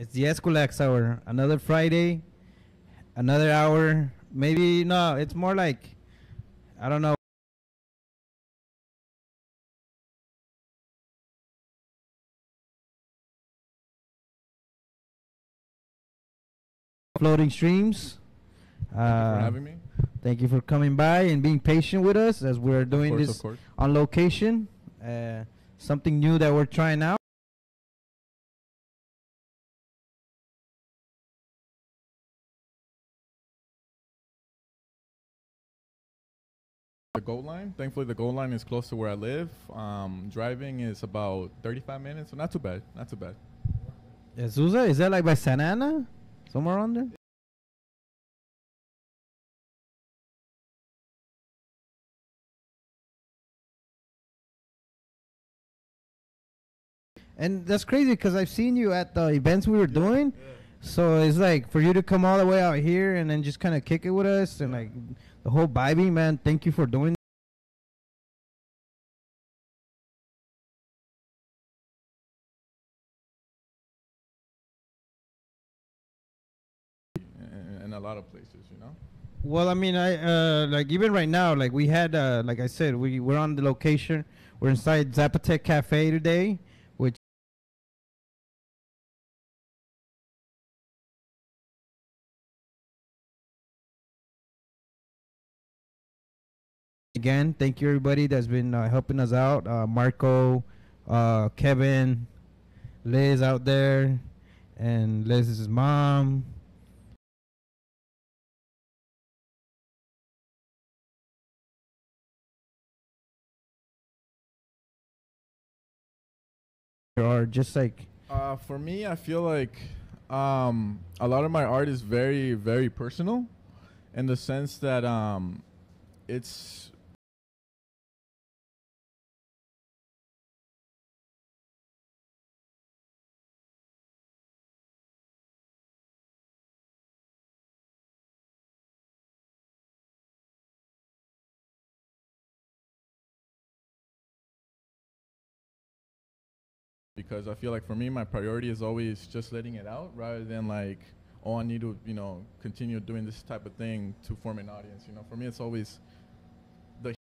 It's the Eskwilax hour. Another Friday, another hour. Maybe no. It's more like I don't know. Floating streams. Thank you for having me. Thank you for coming by and being patient with us as we're doing Of this course. on location. Something new that we're trying out. The goal line. Thankfully, the goal line is close to where I live. Driving is about 35 minutes, so not too bad. Not too bad. Azusa, is that like by Santa Ana? Somewhere around there? And that's crazy because I've seen you at the events we were doing. Yeah. So it's like for you to come all the way out here and then just kind of kick it with us and like the whole vibing, man. Thank you for doing. In a lot of places, you know. Well, I mean, I like even right now, like we had, like I said, we're on the location. We're inside Zapotec Cafe today, which again, thank you everybody that's been helping us out. Marco, Kevin, Liz out there, and Liz's mom. Or just like For me, I feel like a lot of my art is very, very personal, in the sense that it's because I feel like for me, my priority is always just letting it out rather than like, oh, I need to, continue doing this type of thing to form an audience. For me, it's always the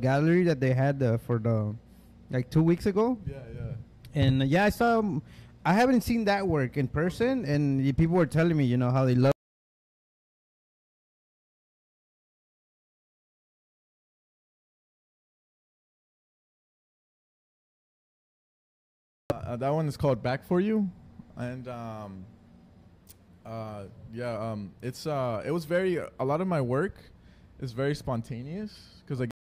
gallery that they had for the like 2 weeks ago. yeah. And yeah, I saw. I haven't seen that work in person, and people were telling me, how they love. That one is called Back for You, and it was very a lot of my work is very spontaneous because like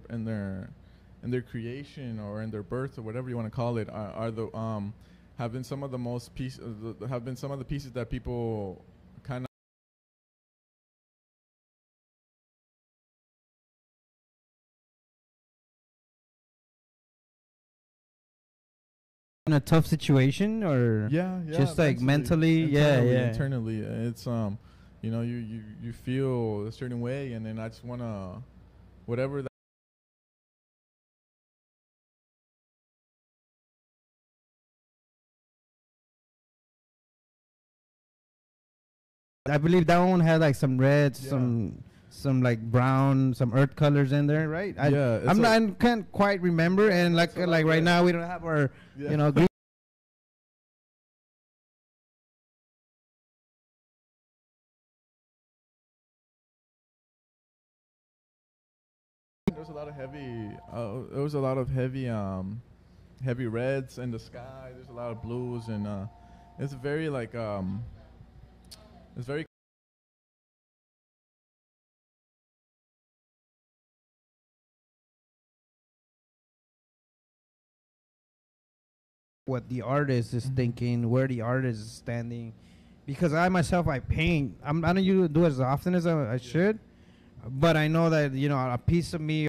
in their creation or in their birth or whatever you want to call it are the have been some of the most have been some of the pieces that people kind of In a tough situation, or just like mentally, internally. It's you feel a certain way, and then I just wanna whatever that. I believe that one had like some red, some like brown, some earth colors in there, right? I can't quite remember, and like right now we don't have our green. There's a lot of heavy. There was a lot of heavy reds in the sky. There's a lot of blues, and it's very like it's very. What the artist is thinking, where the artist is standing, because I myself I paint. I don't usually do as often as I should, but I know that a piece of me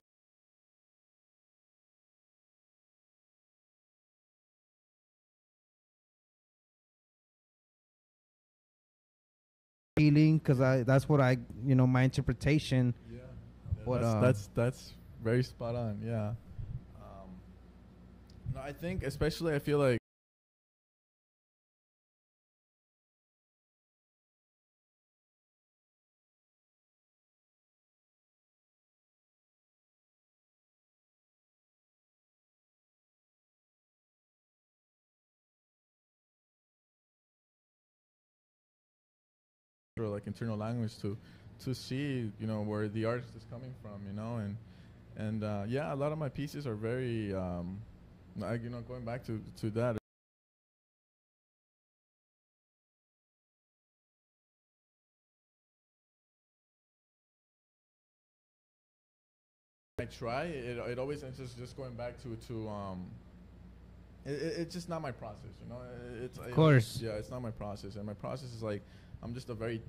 feeling, because that's what I, my interpretation. Yeah, What that's very spot on. Yeah. No, I think especially I feel like or like internal language to see where the artist is coming from, and yeah, a lot of my pieces are very like, going back to that. I try it always ends just going back to it's just not my process, it's of course. yeah, it's not my process, and my process is like I'm just a very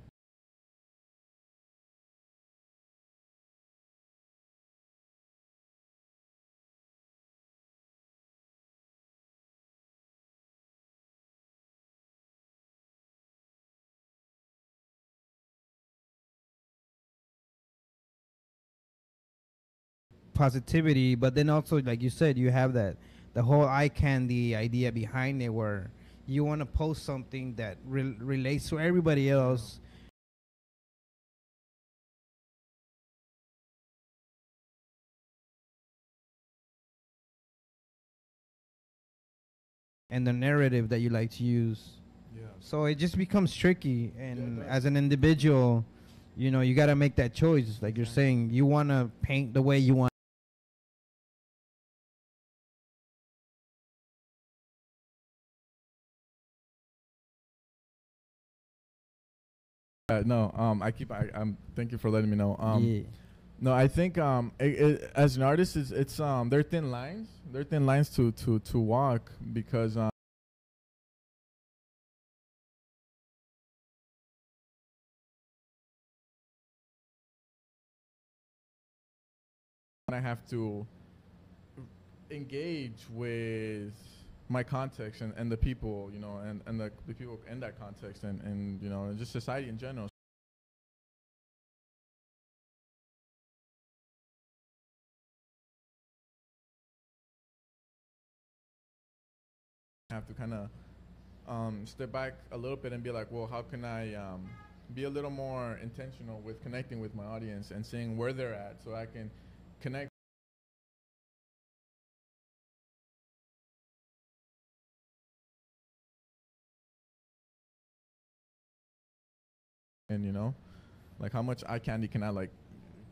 Positivity, but then also, like you said, you have that the whole eye candy idea behind it, where you want to post something that relates to everybody else. And the narrative that you like to use. yeah. So it just becomes tricky, and as an individual, you got to make that choice. Like you're saying, you want to paint the way you want. No, I'm thank you for letting me know. Yeah. No, I think as an artist, it's they're thin lines. They're thin lines to walk because I have to engage with my context and the people, and the people in that context, and just society in general. I have to kind of step back a little bit and be like, well, how can I be a little more intentional with connecting with my audience and seeing where they're at, so I can connect. And like how much eye candy can I like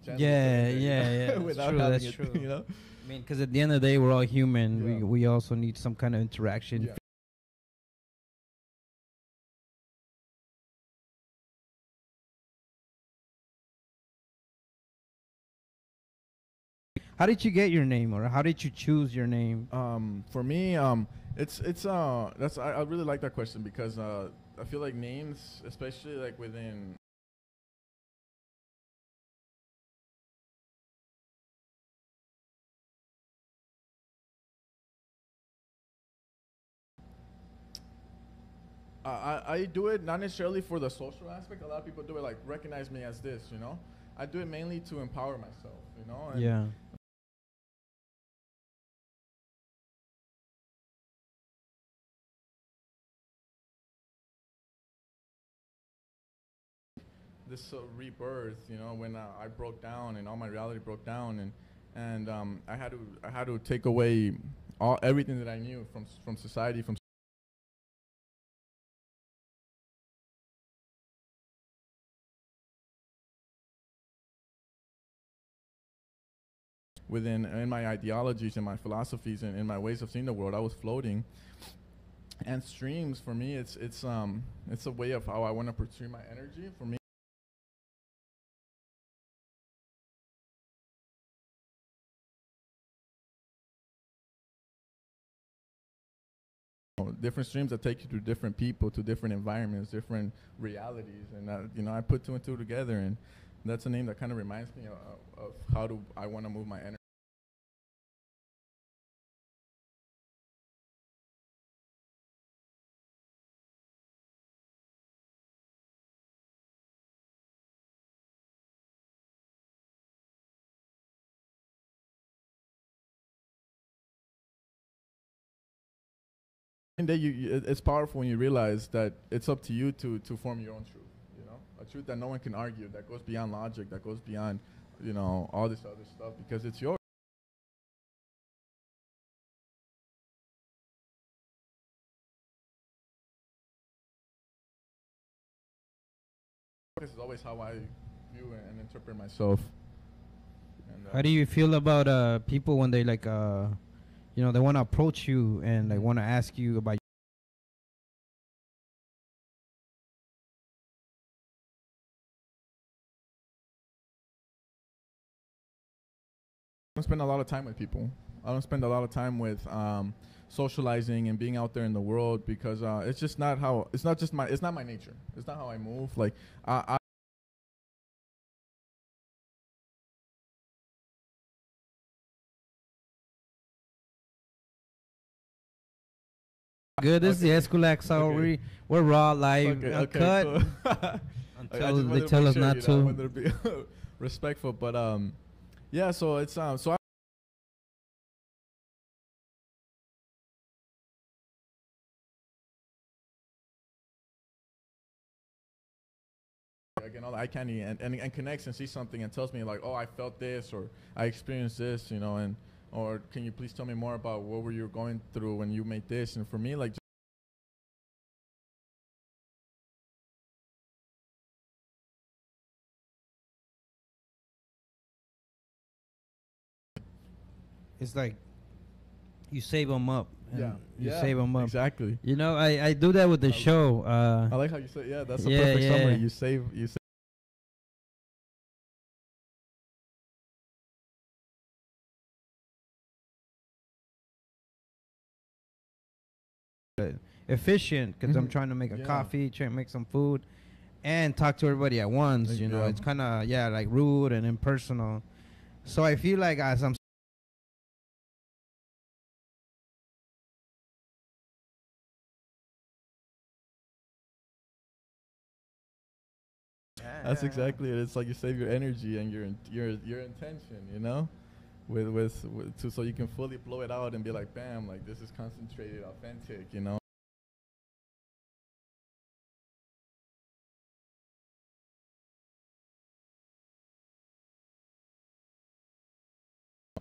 Yeah. without That's having true. it. I mean, because at the end of the day, we're all human. Yeah. We also need some kind of interaction. Yeah. How did you get your name, or how did you choose your name? For me, it's that's I really like that question because I feel like names, especially like within I do it not necessarily for the social aspect. A lot of people do it like recognize me as this, I do it mainly to empower myself, and Yeah. this rebirth, when I broke down and all my reality broke down, and I had to take away everything that I knew from society, from within in my ideologies and my philosophies and in my ways of seeing the world. I was floating, and streams for me, it's a way of how I want to pursue my energy. For me, different streams that take you to different people, to different environments, different realities, and I put two and two together, and that's a name that kind of reminds me of how do I want to move my energy. That it's powerful when you realize that it's up to you to form your own truth. You know, a truth that no one can argue, that goes beyond logic, that goes beyond, you know, all this other stuff, because it's yours. This is always how I view and interpret myself. And, how do you feel about people when they like you know, they want to approach you and they want to ask you about? I don't spend a lot of time with people. I don't spend a lot of time with socializing and being out there in the world, because it's just not how. It's not my nature. It's not how I move. Like I Good. This is the Eskwilax. So we're raw, live, cut. Cool. Until they tell us not to. When they're be respectful, but yeah. So it's so. Again, all the eye candy and connects and sees something and tells me like, oh, I felt this, or I experienced this, you know, and or can you please tell me more about what were you going through when you made this? And for me, like, it's like you save them up. Yeah, you save them up. Exactly. You know, I do that with the show. I like how you say, yeah, that's a perfect summary. You save. Efficient, because I'm trying to make a coffee, trying to make some food, and talk to everybody at once. You know, it's kind of like rude and impersonal. So I feel like as I'm that's exactly it. It's like you save your energy and your intention, you know, with so you can fully blow it out and be like, bam, like this is concentrated, authentic, you know.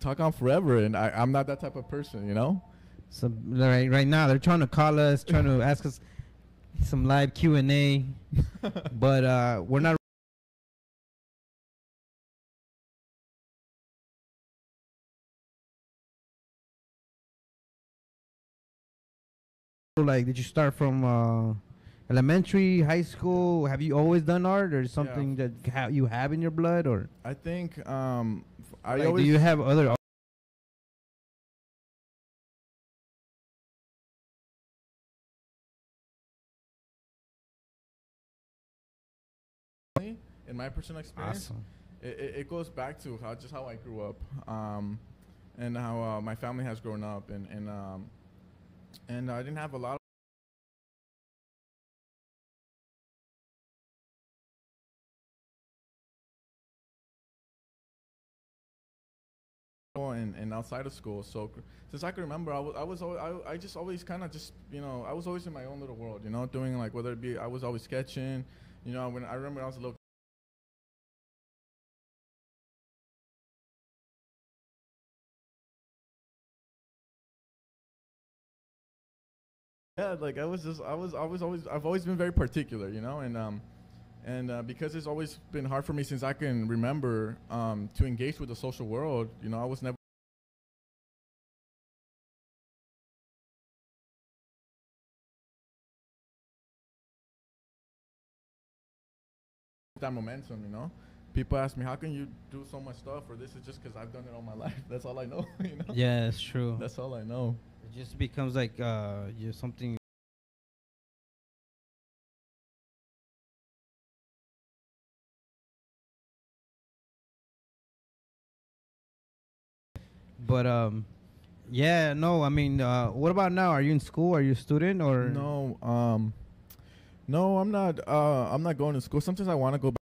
Talk on forever, and I'm not that type of person, you know. So right now they're trying to call us, trying to ask us some live Q&A, but we're not. Like, did you start from elementary, high school? Have you always done art, or something that you have in your blood, or? I think do you have other? In my personal experience, awesome. It goes back to how I grew up, and how my family has grown up, and I didn't have a lot of and outside of school. So since I can remember, I just always kind of just, you know, I was always in my own little world, you know, doing like, whether it be, I was always sketching, you know. When I remember I was a little like I've always been very particular, you know, and because it's always been hard for me since I can remember to engage with the social world, you know, I was never that momentum, you know. People ask me, how can you do so much stuff, or this is just because I've done it all my life. That's all I know, you know. Yeah, it's true. That's all I know. It just becomes like something. But yeah, no, I mean, what about now? Are you in school? Are you a student, or? No, I'm not. I'm not going to school. Sometimes I want to go back.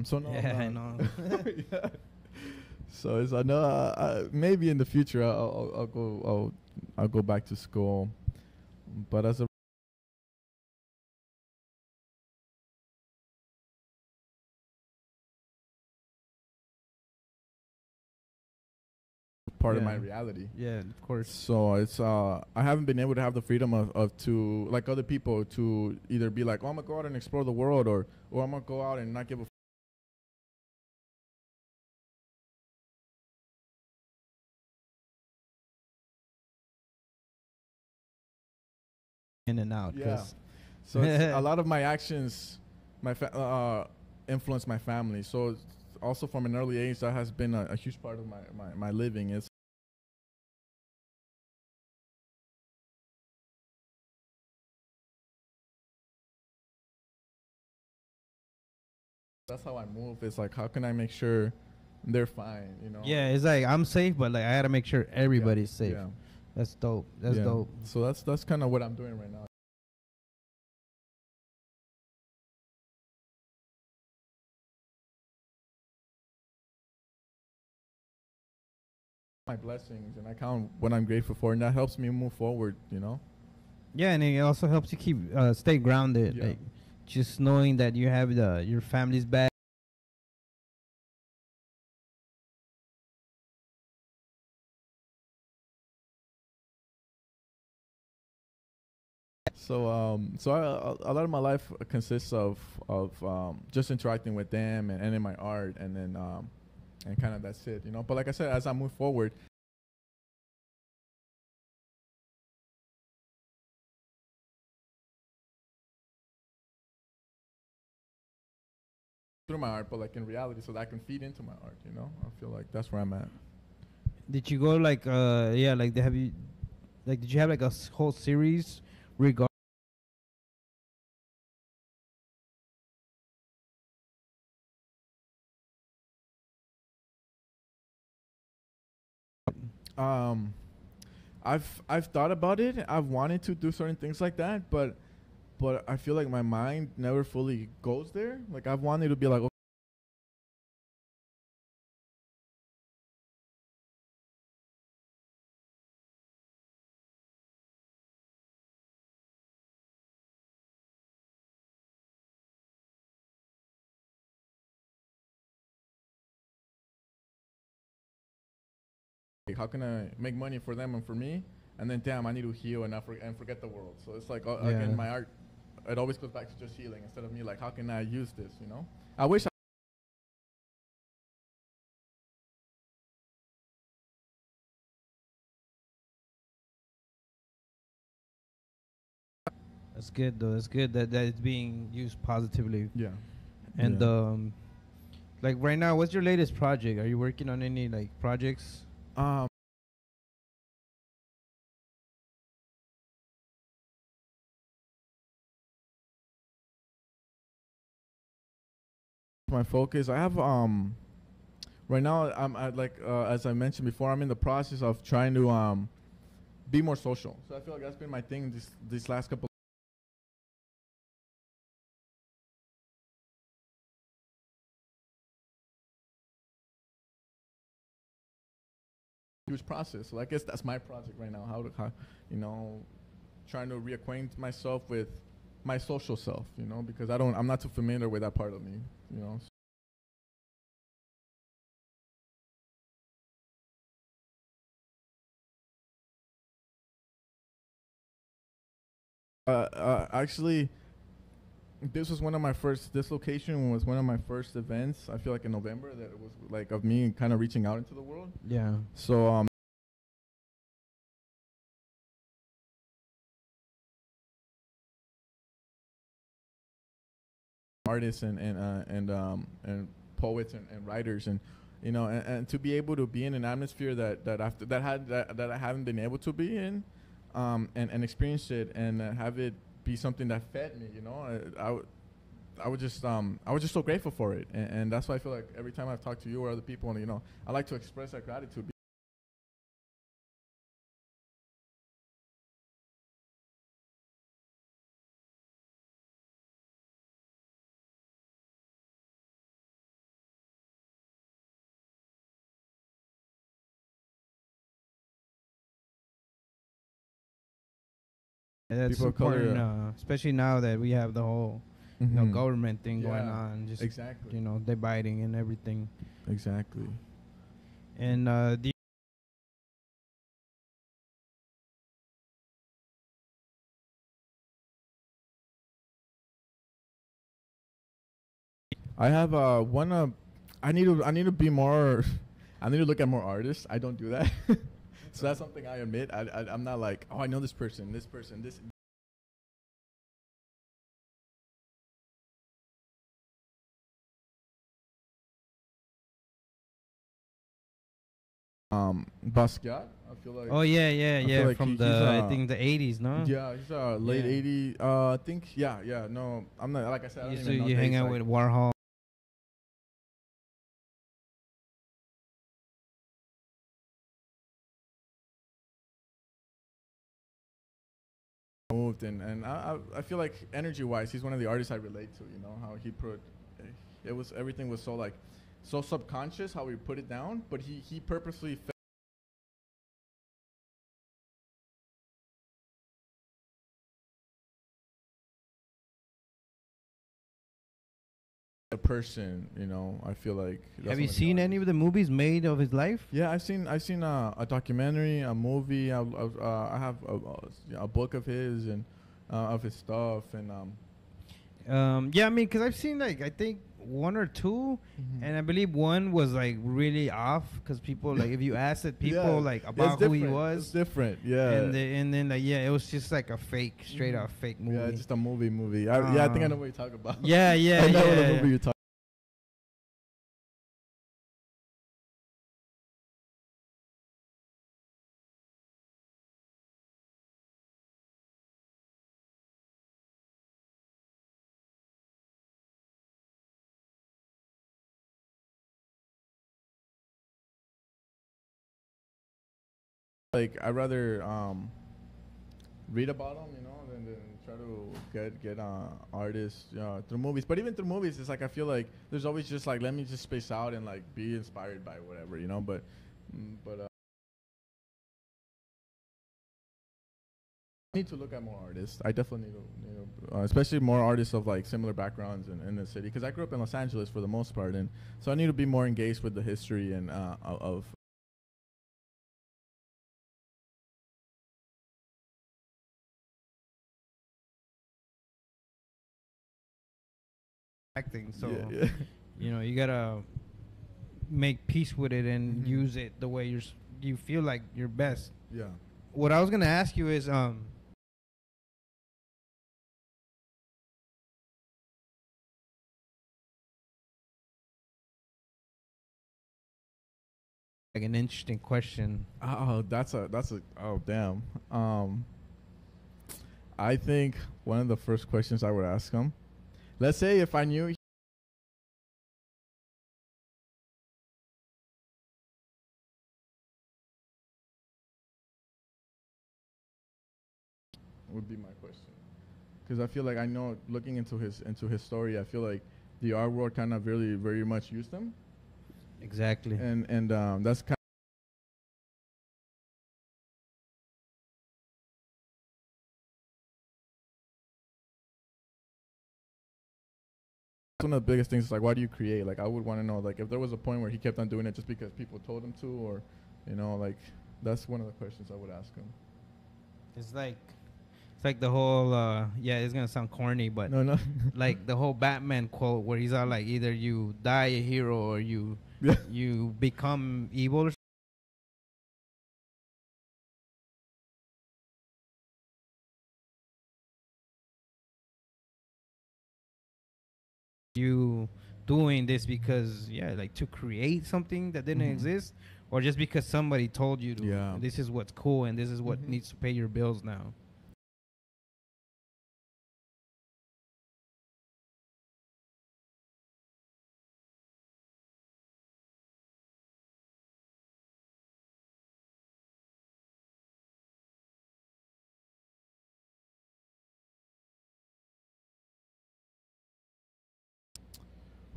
So no, yeah, I know. yeah. So it's I know maybe in the future I'll go back to school, but as a part of my reality. Yeah, of course. So it's I haven't been able to have the freedom of to like other people to either be like, oh, I'm gonna go out and explore the world, or I'm gonna go out and not give a In and out. yeah. So it's a lot of my actions, influence my family. So it's also from an early age, that has been a huge part of my living. It's that's how I move. It's like, how can I make sure they're fine? You know? Yeah, it's like I'm safe, but like I gotta make sure everybody's safe. Yeah. That's dope. That's dope. So that's kind of what I'm doing right now. My blessings, and I count what I'm grateful for, and that helps me move forward. You know. Yeah, and it also helps you keep stay grounded. Yeah. Like just knowing that you have your family's back. So a lot of my life consists of just interacting with them and in my art, and then and kind of that's it, you know. But like I said, as I move forward, through my art, but like in reality, so that I can feed into my art, you know. I feel like that's where I'm at. Did you go like yeah, like have you like did you have like a whole series regarding Um, I've thought about it. I've wanted to do certain things like that, but I feel like my mind never fully goes there. Like I've wanted to be like, okay, how can I make money for them and for me? And then damn, I need to heal and and forget the world. So it's like again, my art, it always goes back to just healing instead of me like, how can I use this? You know, I wish. That's good though. That's good that it's being used positively. Yeah. And like right now, what's your latest project? Are you working on any like projects? My focus. I have right now I'm at like as I mentioned before, I'm in the process of trying to be more social. So I feel like that's been my thing this last couple. Huge process. So I guess that's my project right now. How you know, trying to reacquaint myself with my social self. You know, because I'm not too familiar with that part of me. You know. Actually, this location was one of my first events. I feel like in November that it was like of me kind of reaching out into the world. Yeah. So artists and poets and writers, and you know, and to be able to be in an atmosphere that I haven't been able to be in, and experience it, and have it be something that fed me. You know, I was just so grateful for it, and that's why I feel like every time I've talked to you or other people, and you know, I like to express that gratitude. That's people important, especially now that we have the whole government thing going on. Just exactly. Dividing and everything. Exactly. And I have one. I need to be more. I need to look at more artists. I don't do that. So that's something I admit. I'm not like, oh, I know this person, this. Basquiat. I feel like. Oh yeah. Like from I think the 80s, no? Yeah, he's late 80s. I think yeah. No, I'm not. Like I said, I don't even know you hang out with Warhol. Moved and I feel like energy wise, he's one of the artists I relate to. You know how he put it was everything was so like so subconscious how he put it down, but he purposely. A person, I feel like. Have you seen any of the movies made of his life? Yeah, I've seen a documentary, a movie. I have a book of his and of his stuff and yeah, I mean, because I've seen like I think one or two, and I believe one was like really off because people like if you asked it people like about who he was, it's different, yeah. And then like it was just like a fake, straight up fake movie. Yeah, just a movie. I think I know what you're talking about. Yeah. I know what movie you're talking. Like I'd rather read about them, than try to get artists through movies. But even through movies, it's like I feel like there's always just like let me just space out and like be inspired by whatever, But I need to look at more artists. I definitely need to especially more artists of like similar backgrounds in the city because I grew up in Los Angeles for the most part, and so I need to be more engaged with the history and of. Acting, so yeah. You gotta make peace with it and use it the way you feel like you're best. Yeah. What I was gonna ask you is like an interesting question. Oh, that's a oh damn. I think one of the first questions I would ask him, let's say if I knew would be my question, because I feel like I know looking into his story, I feel like the art world kind of really very much used him. Exactly. And that's kind. One of the biggest things is like, why do you create? Like, I would want to know, like, if there was a point where he kept on doing it just because people told him to, or, like, that's one of the questions I would ask him. It's like the whole it's gonna sound corny, but no, like the whole Batman quote where he's all like, either you die a hero or you become evil. Or you doing this because like to create something that didn't exist, or just because somebody told you to. This is what's cool and this is what needs to pay your bills now.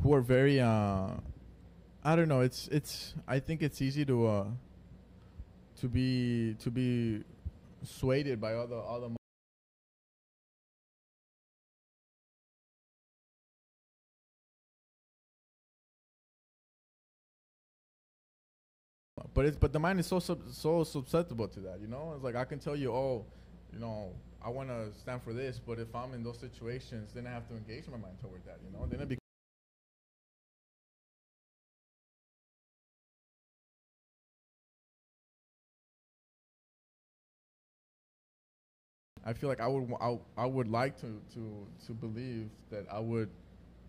Who are very I don't know. It's. I think it's easy to be swayed by all the but the mind is so susceptible to that, you know. It's like I can tell you, oh, you know, I want to stand for this, but if I'm in those situations, then I have to engage my mind toward that, you know. Then it becomes I feel like I would like to believe that I would,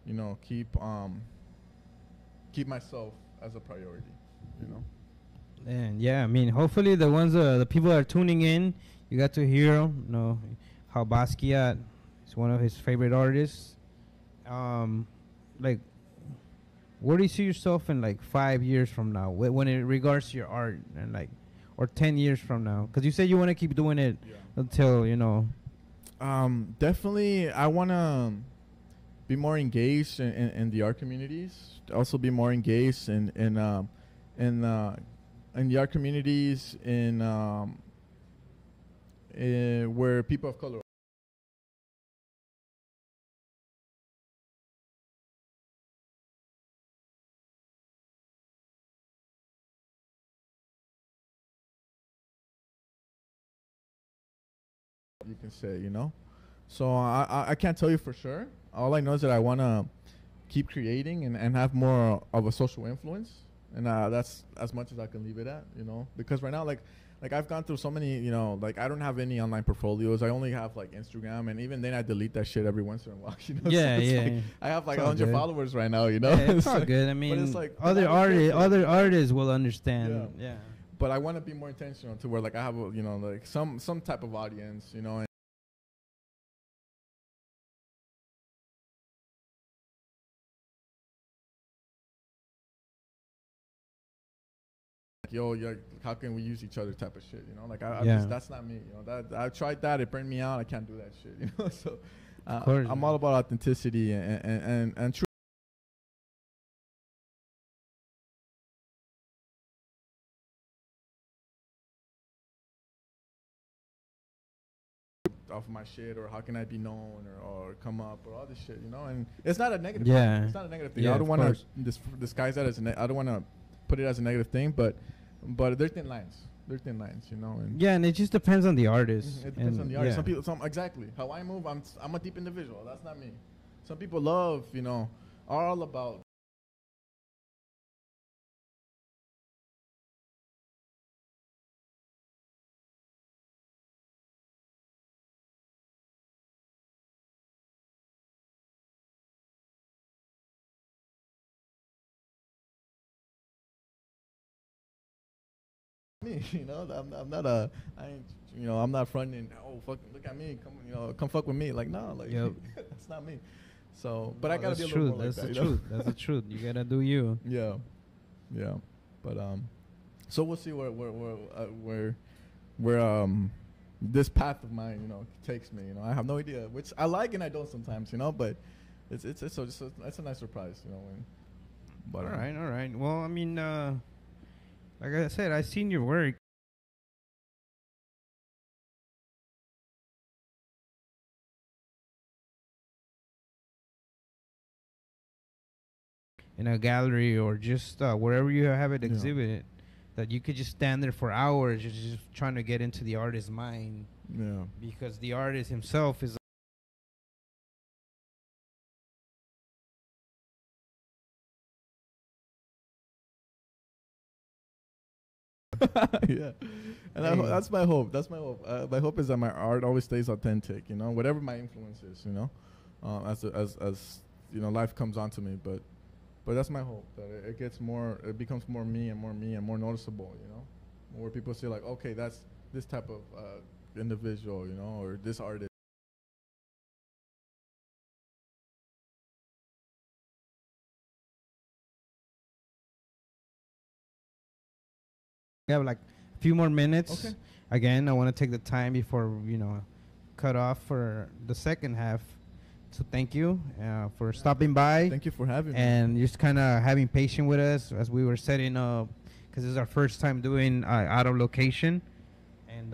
you know, keep myself as a priority, you know. And yeah, I mean, hopefully the ones the people that are tuning in, you got to hear, you know, how Basquiat is one of his favorite artists. Like, where do you see yourself in like 5 years from now, when it regards to your art, and like, or 10 years from now? Because you said you want to keep doing it until, you know. Definitely, I want to be more engaged in the art communities. Also, be more engaged in the art communities where people of color. You can say, you know. So I can't tell you for sure. All I know is that I want to keep creating and have more of a social influence, and that's as much as I can leave it at, you know. Because right now, like I've gone through so many, you know, like I don't have any online portfolios. I only have like Instagram, and even then I delete that shit every once in a while, you know. Yeah, so yeah. Like I have like 100 followers right now, you know. Yeah, it's all good. I mean, it's like other artists will understand. Yeah. But I want to be more intentional to where like I have a, you know, like some type of audience, you know. Yo, how can we use each other type of shit, you know? Like that's not me, you know. That I tried that, it burned me out. I can't do that shit, you know. So I'm all about authenticity and truth. Off my shit, or how can I be known, or come up, or all this shit, you know. And it's not a negative thing. It's not a negative thing. I don't want to disguise that as I don't want to put it as a negative thing, but they're thin lines. They're thin lines, you know. And and it just depends on the artist. It depends on the artist. Some people, exactly how I move. I'm a deep individual. That's not me. Some people love, you know, are all about. Me, you know, I'm not a, I ain't, you know, I'm not fronting. Oh, fuck, look at me, come fuck with me. Like, no, like that's not me. So, but I gotta be a little more like that. That's the truth. That's the truth. You gotta do you. Yeah. But so we'll see where this path of mine, you know, takes me. You know, I have no idea, which I like and I don't sometimes, you know. But it's a nice surprise, you know. But all right. Well, I mean. Like I said, I've seen your work. In a gallery or just wherever you have it exhibited, that you could just stand there for hours just trying to get into the artist's mind. Yeah. Because the artist himself is. Yeah, and that's my hope. That's my hope. My hope is that my art always stays authentic. You know, whatever my influence is. You know, as you know, life comes onto me. But that's my hope, that it gets more. It becomes more me and more noticeable. You know, where people say like, okay, that's this type of individual. You know, or this artist. We have like a few more minutes. Okay. Again, I want to take the time before, you know, cut off for the second half. So thank you for stopping by. Thank you for having me. And just kind of having patience with us as we were setting up, because this is our first time doing out of location. And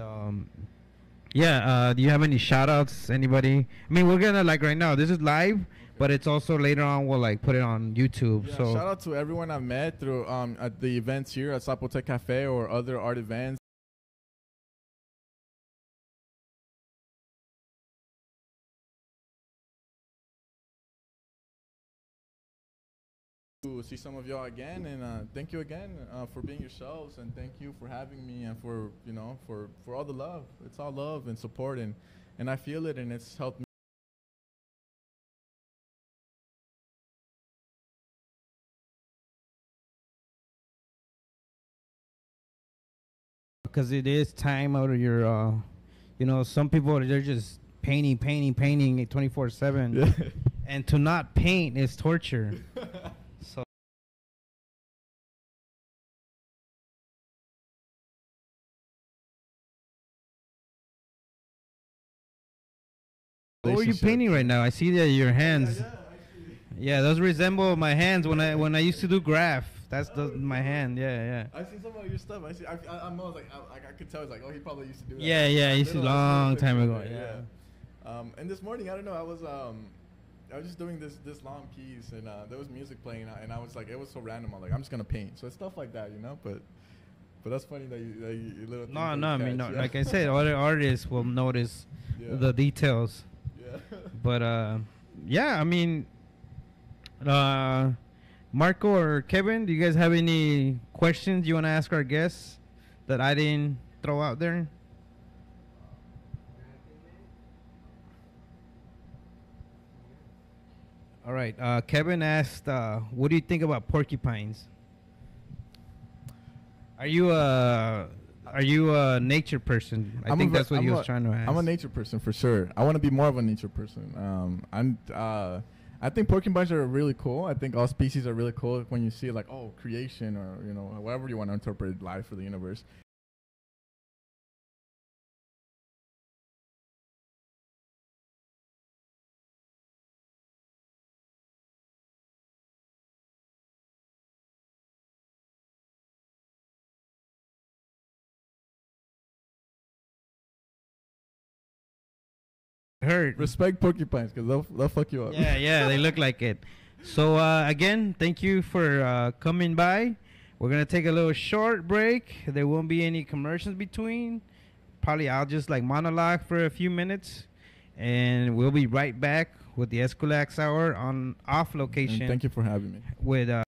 Yeah. Do you have any shout outs? Anybody? I mean, we're gonna like right now. This is live, but it's also later on. We'll like put it on YouTube. Yeah, So shout out to everyone I've met through at the events here at Zapotec Cafe or other art events. To see some of y'all again, and thank you again for being yourselves, and thank you for having me, and for for all the love. It's all love and support, and I feel it, and it's helped me. because it is time out of your, some people they're just painting 24/7, Yeah. and to not paint is torture. So what are you painting right now? I see that your hands. Yeah, those resemble my hands when I used to do graph. That's my hand. Yeah, I see some of your stuff. I see. I'm always like, I could tell. It's like, oh, he probably used to do that. yeah. Yeah, I used to long time ago. Yeah. Yeah. And this morning, I don't know. I was just doing this long piece, and there was music playing, and I was like, it was so random. I'm like, I'm just gonna paint. So it's stuff like that, you know. But that's funny that you little. No, I I mean, no. Like I said, other artists will notice the details. Yeah. But yeah, I mean, Marco or Kevin, do you guys have any questions you want to ask our guests that I didn't throw out there? All right. Kevin asked, "What do you think about porcupines? Are you a nature person? I think that's what he was trying to ask. I'm a nature person for sure. I want to be more of a nature person. I think porcupines are really cool. I think all species are really cool when you see like, oh, creation, or however you want to interpret life or the universe. Heard. Respect porcupines because they'll fuck you up. Yeah, they look like it. So again, thank you for coming by. We're gonna take a little short break. There won't be any commercials between. Probably I'll just like monologue for a few minutes, and we'll be right back with the Eskwilax Hour on off location. And thank you for having me. With all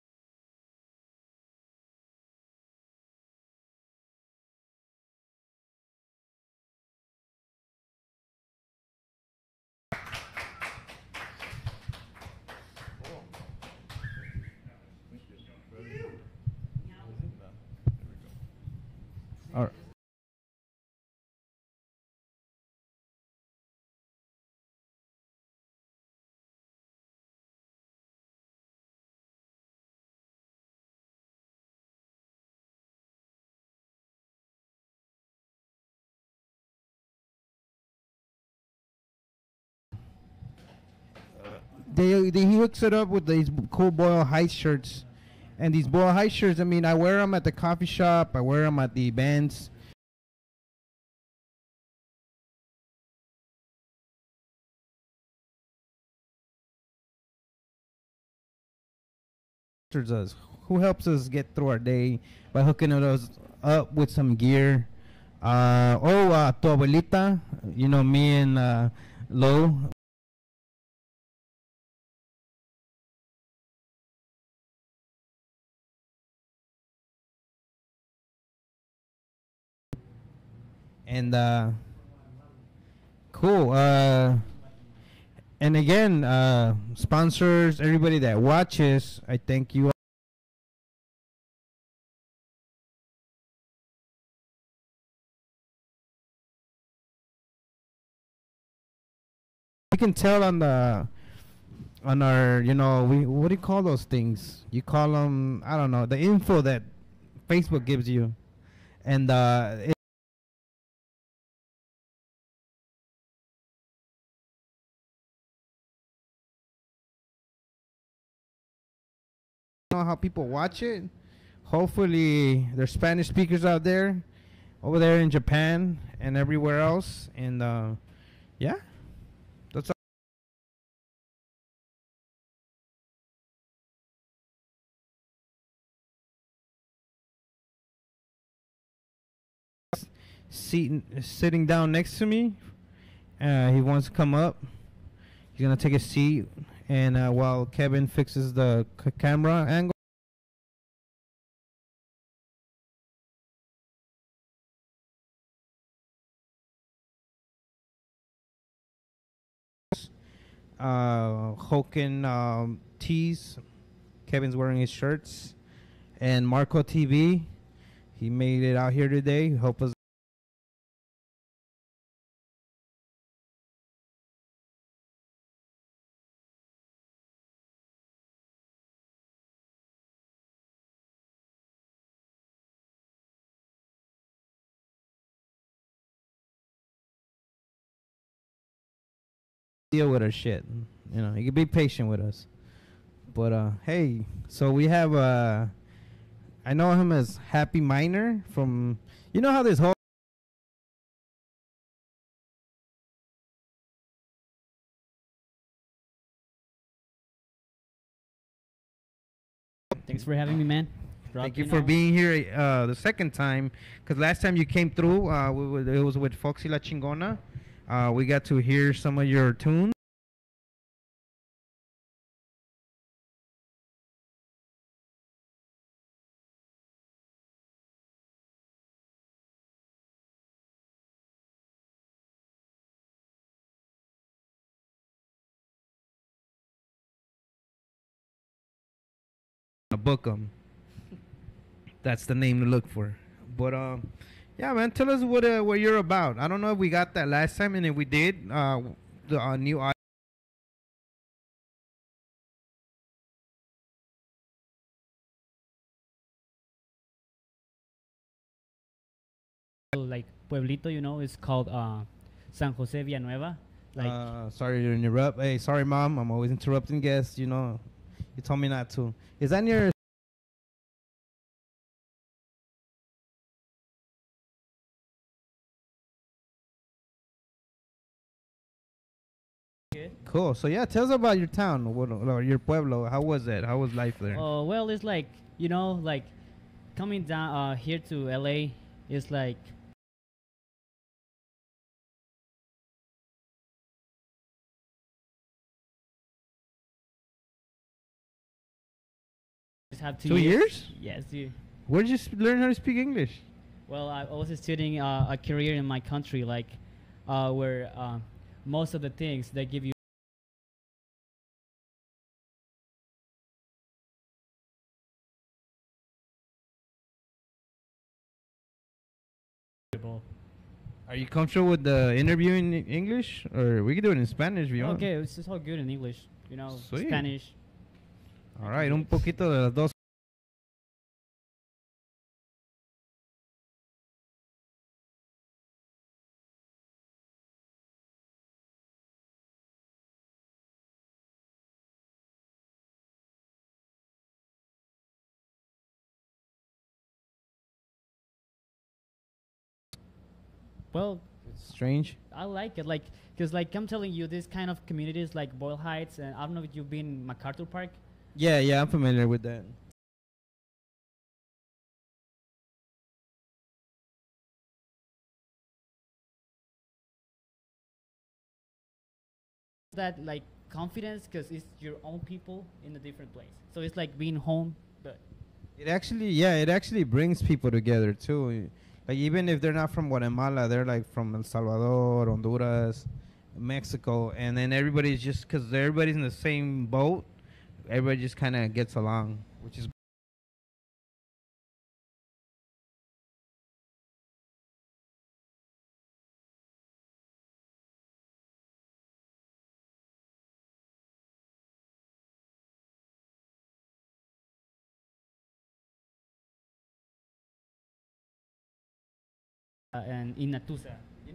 right. He hooks it up with these cool Boyle high shirts, and these Boyle high shirts. I mean, I wear them at the coffee shop. I wear them at the events. Us, who helps us get through our day by hooking us up with some gear. Tu abuelita, me and Lo. And cool. And again, sponsors, everybody that watches, I thank you. We can tell on our, what do you call those things? You call them, I don't know, the info that Facebook gives you. And know how people watch it. Hopefully there's Spanish speakers out there over there in Japan and everywhere else. And yeah, that's all. Sitting down next to me. He wants to come up. He's gonna take a seat, and while Kevin fixes the camera angle. Hoken tees. Kevin's wearing his shirts, and Marco TV. He made it out here today. Help us. Deal with our shit. You know, you can be patient with us. But hey, so we have I know him as Happy Mynor from. You know how this whole. Thanks for having me, man. Thank you for being here the second time. Because last time you came through, it was with Foxy La Chingona. We got to hear some of your tunes. Book them. That's the name to look for. But yeah, man, tell us what you're about. I don't know if we got that last time, and if we did, the new. Like Pueblito, you know, it's called San Jose Villanueva. Like Sorry to interrupt. Hey, sorry, mom. I'm always interrupting guests. You know, you told me not to. Is that near? Cool. So yeah, tell us about your town, or your pueblo. How was it? How was life there? oh well, it's like, you know, like coming down here to LA is like just have 2 2 years? Yes, dude. Where did you learn how to speak English? Well, I was studying a career in my country, like where most of the things they give you Are you comfortable with the interview in English, or we can do it in Spanish if you want? okay, it's just all good in English, you know, Sweet. Spanish. All right, un poquito de las dos. Well, Strange. I like it, like, because like I'm telling you, this kind of communities like Boyle Heights, and I don't know if you've been MacArthur Park. Yeah, I'm familiar with that. That like confidence because it's your own people in a different place. So it's like being home, but It actually brings people together too. Like even if they're not from Guatemala, they're like from El Salvador, Honduras, Mexico, and then everybody's just because everybody's in the same boat. Everybody just kind of gets along, which is. and in Atusa. You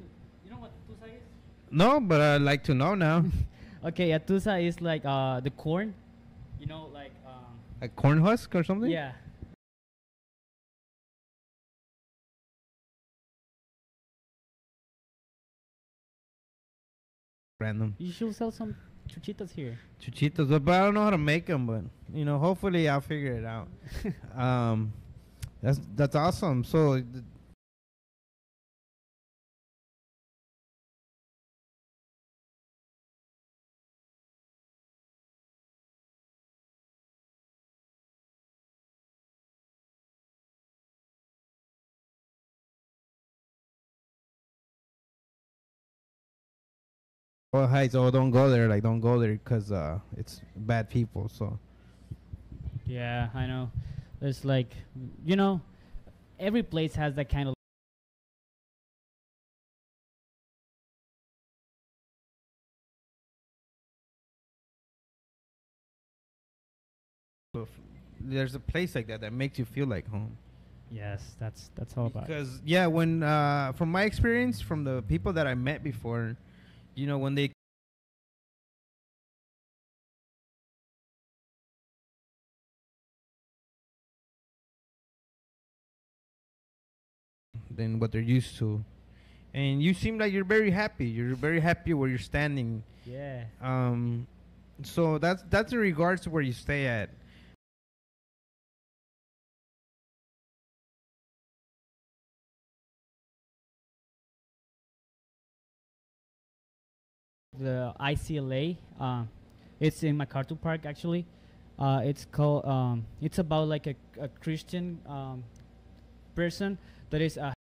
know what Atusa is? No, but I'd like to know now. Okay, Atusa is like the corn. You know, like A corn husk or something? yeah. random. You should sell some chuchitas here. Chuchitos, but I don't know how to make them. But hopefully I'll figure it out. um, that's awesome. So well, heights. Oh, don't go there. Like, don't go there because it's bad people. So Yeah, I know. It's like, you know, every place has that kind of. there's a place like that that makes you feel like home. Yes, that's all about it. Because yeah, when from my experience, from the people that I met before, when they than what they're used to, and you seem like you're very happy. You're very happy where you're standing. Yeah. So that's in regards to where you stay at. The ICLA. It's in MacArthur Park actually. It's called. It's about like a Christian person that is the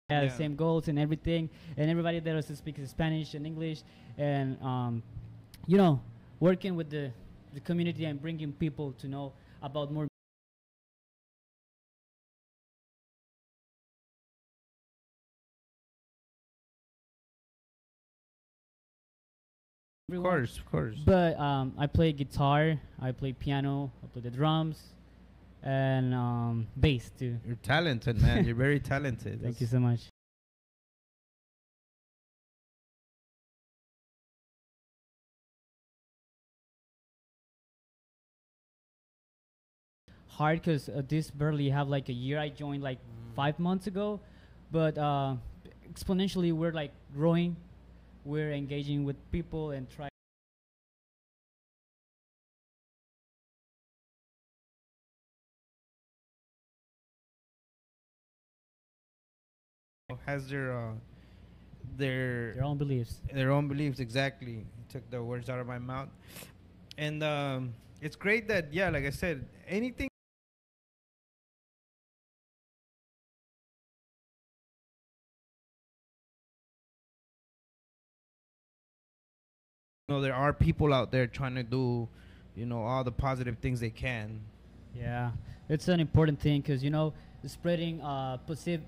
Yeah. same goals and everything, and everybody there also speaks Spanish and English, and you know, working with the community and bringing people to know about more. Of Everyone. course, of course. But I play guitar, I play piano, I play the drums, and bass too. You're talented, man. You're very talented. Thank you so much. Hard because this barely have like a year. I joined like 5 months ago, but exponentially we're like growing. We're engaging with people and try. Has Their own beliefs. their own beliefs. Exactly. You took the words out of my mouth. And it's great that, yeah, like I said, anything. There are people out there trying to do, all the positive things they can. Yeah, it's an important thing because spreading positive.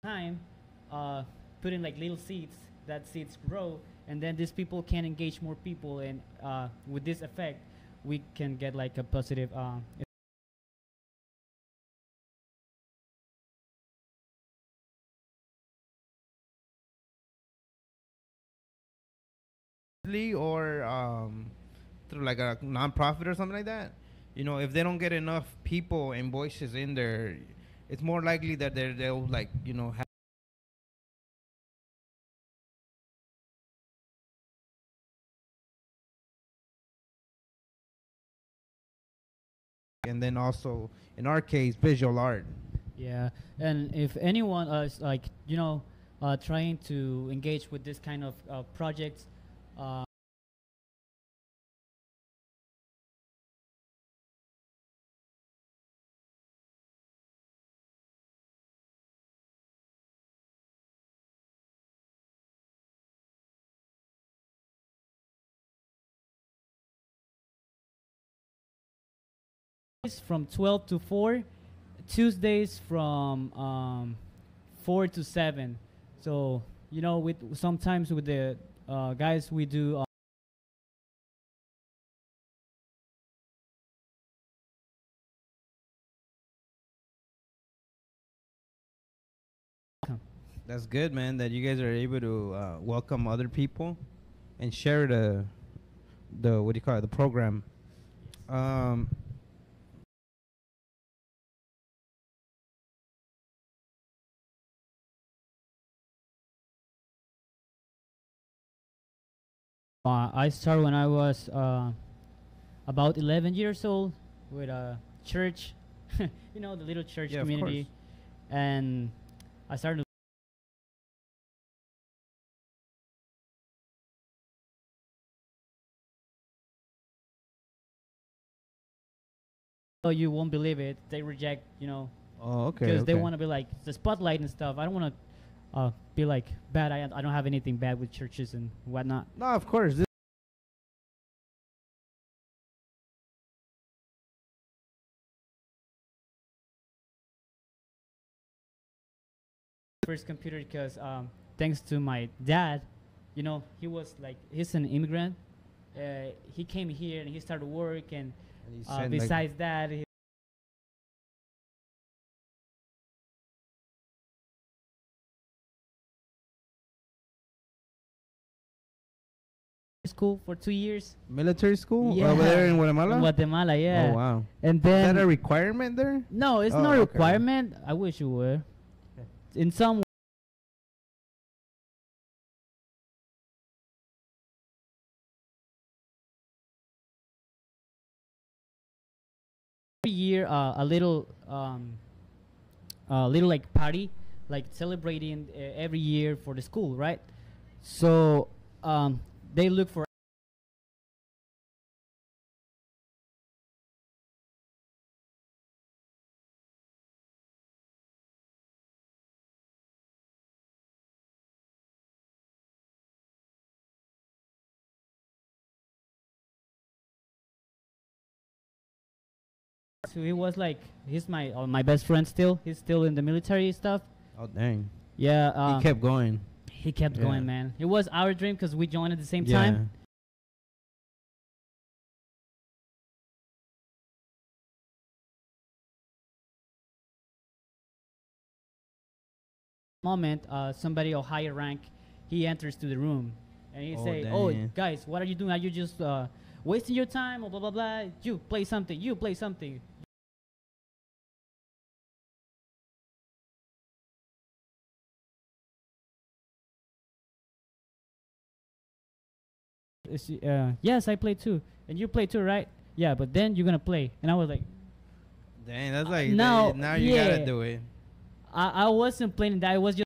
Time, uh, putting like little seeds. That seeds grow, and then these people can engage more people, and with this effect, we can get like a positive. Or through like a nonprofit or something like that. If they don't get enough people and voices in there, it's more likely that they'll like and then also in our case visual art. Yeah, and if anyone is like trying to engage with this kind of projects, uh, from 12 to 4, Tuesdays from 4 to 7. So with sometimes with the guys we do. That's good, man. That you guys are able to welcome other people and share the what do you call it, the program. Um, I started when I was about 11 years old with a church, you know, the little church Yeah, of community, and I started. Oh, you won't believe it. They reject, you know, oh, okay. because they Okay. want to be like the spotlight and stuff. I don't want to be like bad. I don't have anything bad with churches and whatnot. No, of course. This First computer because thanks to my dad, you know, he was like he's an immigrant. He came here and he started work, and and he said, like, besides that, school for 2 years. military school Yeah. over there in Guatemala. In Guatemala, yeah. Oh wow. And Is then that a requirement there? no, it's Oh, not a okay. requirement. I wish it were. In some every year, a little like party, like celebrating every year for the school, right? So they look for so he was like he's my best friend still. He's still in the military stuff. Oh dang. Yeah, He kept going. he kept Yeah. going, man. It was our dream because we joined at the same Yeah. time. Moment, somebody of higher rank, he enters to the room, and he Oh, say, "Oh, dang. guys, what are you doing? Are you just wasting your time? Or blah blah blah. You play something. You play something." Yes, I play too, and you play too, right? Yeah, but then you're gonna play, and I was like, Dang, that's like now- now you yeah. gotta do it. I wasn't playing that. I was just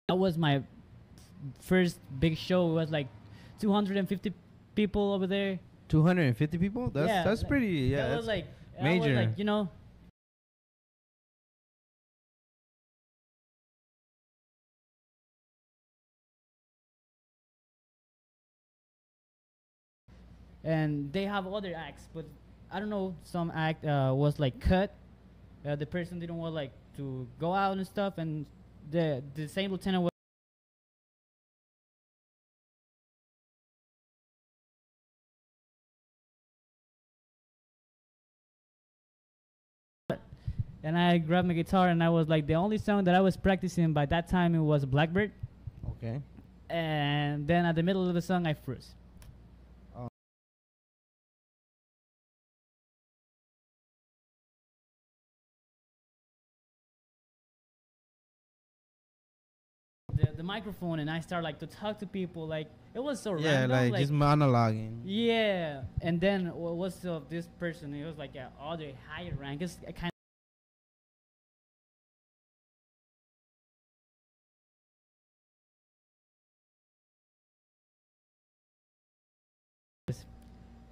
that was my first big show. It was like 250 people over there. 250 people? That's like, pretty. Yeah, that that's was like major. you know. And they have other acts, but I don't know. Some act was like cut. The person didn't want like to go out and stuff, and the same lieutenant was. And I grabbed my guitar, and I was like, the only song that I was practicing by that time it was Blackbird. okay. And then at the middle of the song, I froze. Oh. The microphone, and I start like to talk to people. Like it was so Yeah, random. like just monologuing. yeah. And then what was of this person? It was like a other higher rank. It's a kind.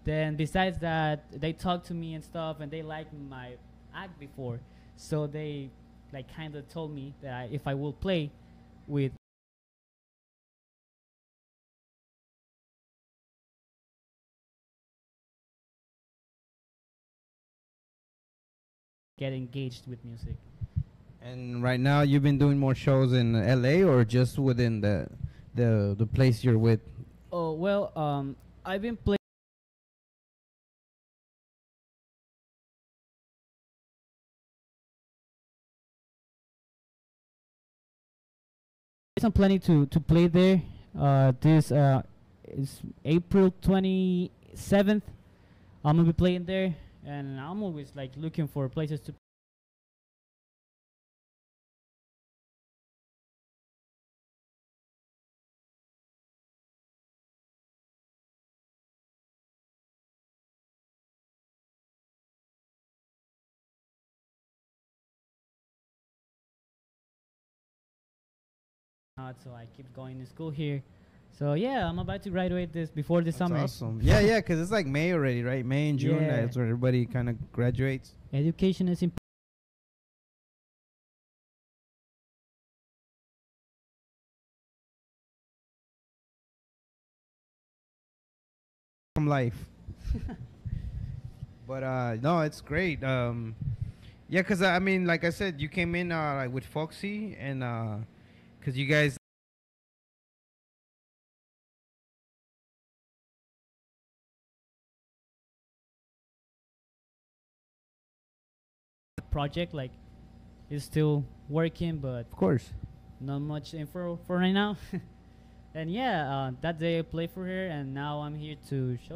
Then besides that, they talked to me and stuff, and they liked my act before, so they like kind of told me that if I will play with get engaged with music. And right now, you've been doing more shows in LA or just within the place you're with? Oh well, I've been playing. I'm planning to play there. This is April 27th. I'm gonna be playing there, and I'm always like looking for places to out, so I keep going to school here. So yeah, I'm about to graduate this before the That's summer. awesome. Yeah, yeah, because it's like May already, right? May and June. Yeah. That's where everybody kind of graduates. Education is important. From life. But no, it's great. Yeah, because I mean, like I said, you came in like with Foxy, and because you guys Project like is still working, but of course. not much info for right now. And yeah, that day I played for her, and now I'm here to show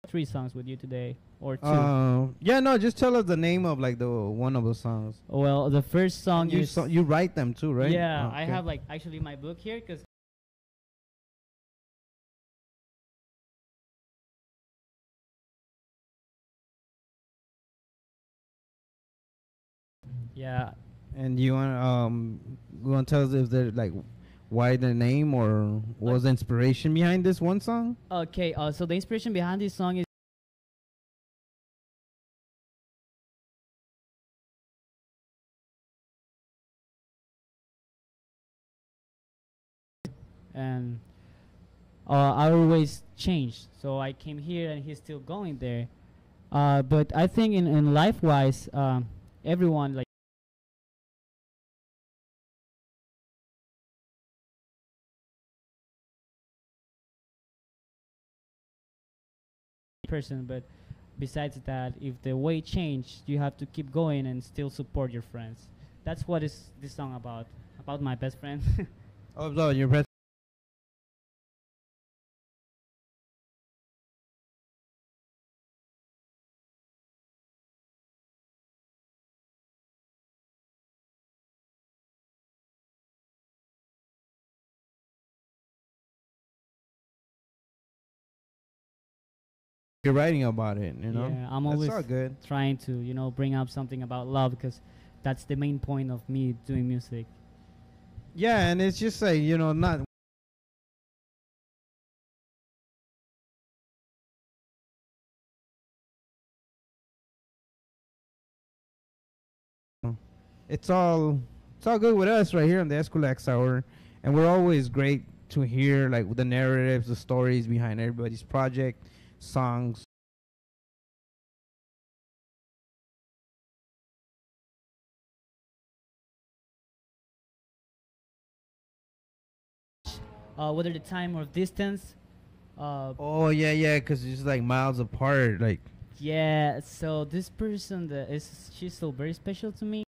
three songs with you today, or two. Yeah, no, just tell us the name of like the one of the songs. Well, the first song You is you write them too, right? yeah. Oh, I okay. have like actually my book here because yeah. And you want to tell us if they're like why the name or what was the inspiration behind this one song? Okay, so the inspiration behind this song is and I always change. So I came here and he's still going there. But I think in life wise, everyone like person. But besides that, if the way changed, you have to keep going and still support your friends. That's what is this song about my best friend. Oh, no, your best. You're writing about it, you know. Yeah, I'm That's always all good. trying to bring up something about love because that's the main point of me doing music. Yeah, and it's just like not. It's all good with us right here on the Eskwilax Hour, and we're always great to hear like the narratives, the stories behind everybody's project, songs. Whether the time or distance. Oh yeah, yeah, because it's like miles apart. Like Yeah, so this person she's still very special to me.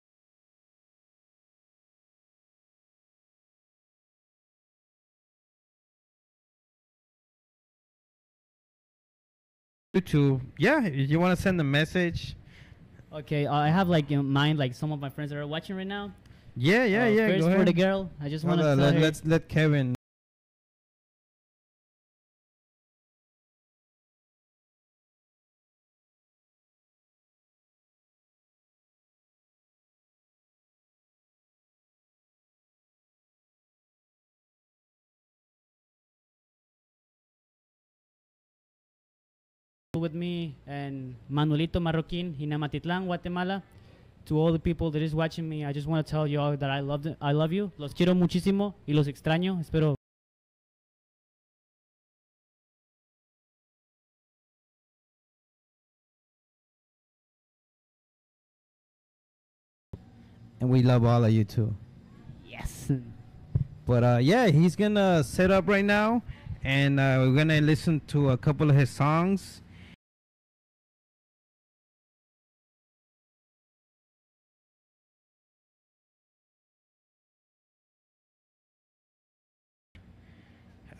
YouTube. Yeah, if you want to send a message. Okay, I have like in mind like some of my friends that are watching right now. Yeah, yeah, yeah. First Go for ahead. the girl, I just want to Hold tell on, her. let's let Kevin. With me and Manuelito Marroquin, Hinamatitlán, Guatemala. To all the people that is watching me, I just want to tell you all that I love you. Los quiero muchísimo y los extraño. Espero. And we love all of you too. Yes. But yeah, he's gonna set up right now, and we're gonna listen to a couple of his songs,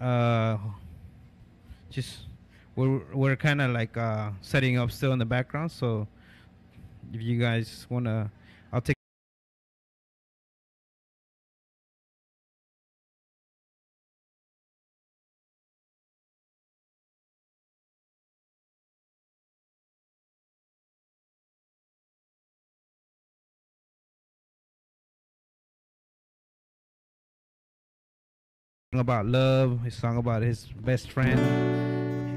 Uh, just we're kind of like setting up still in the background. So if you guys wanna, I'll take about love. His song about his best friend,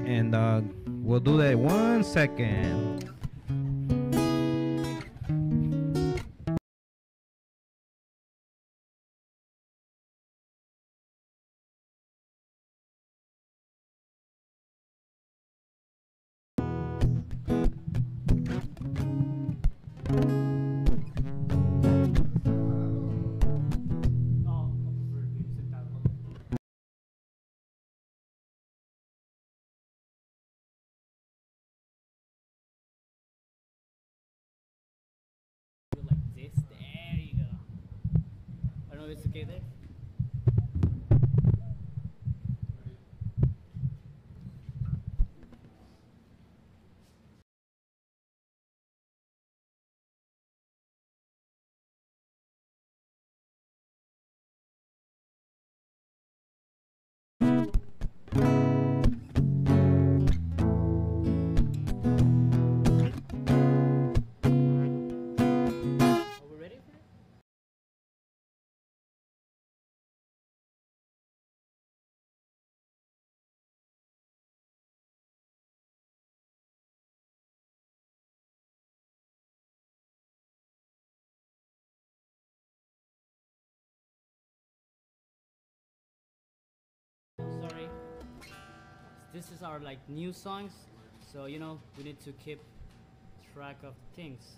and we'll do that 1 second. Like this. There you go. I don't know if it's okay there. Are we ready for it? Sorry. This is our like new songs, so you know we need to keep track of things.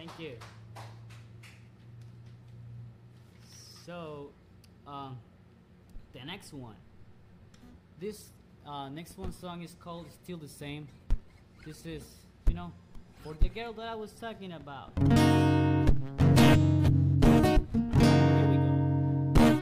Thank you. So, um, the next one. This next one song is called "Still the Same." This is, you know, for the girl that I was talking about. Here we go. I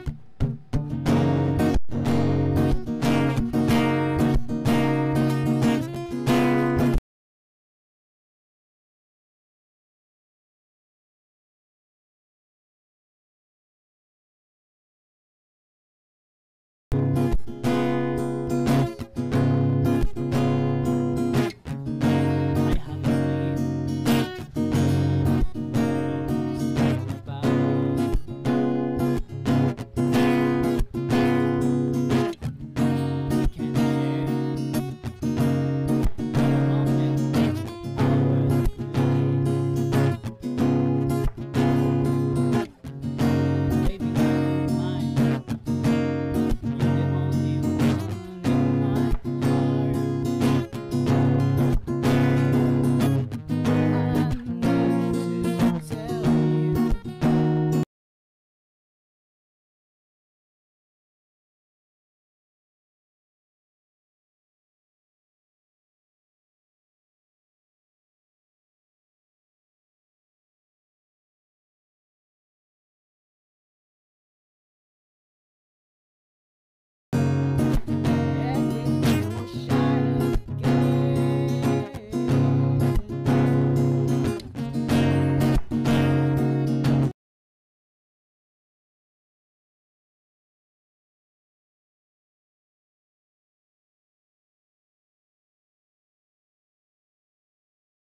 have a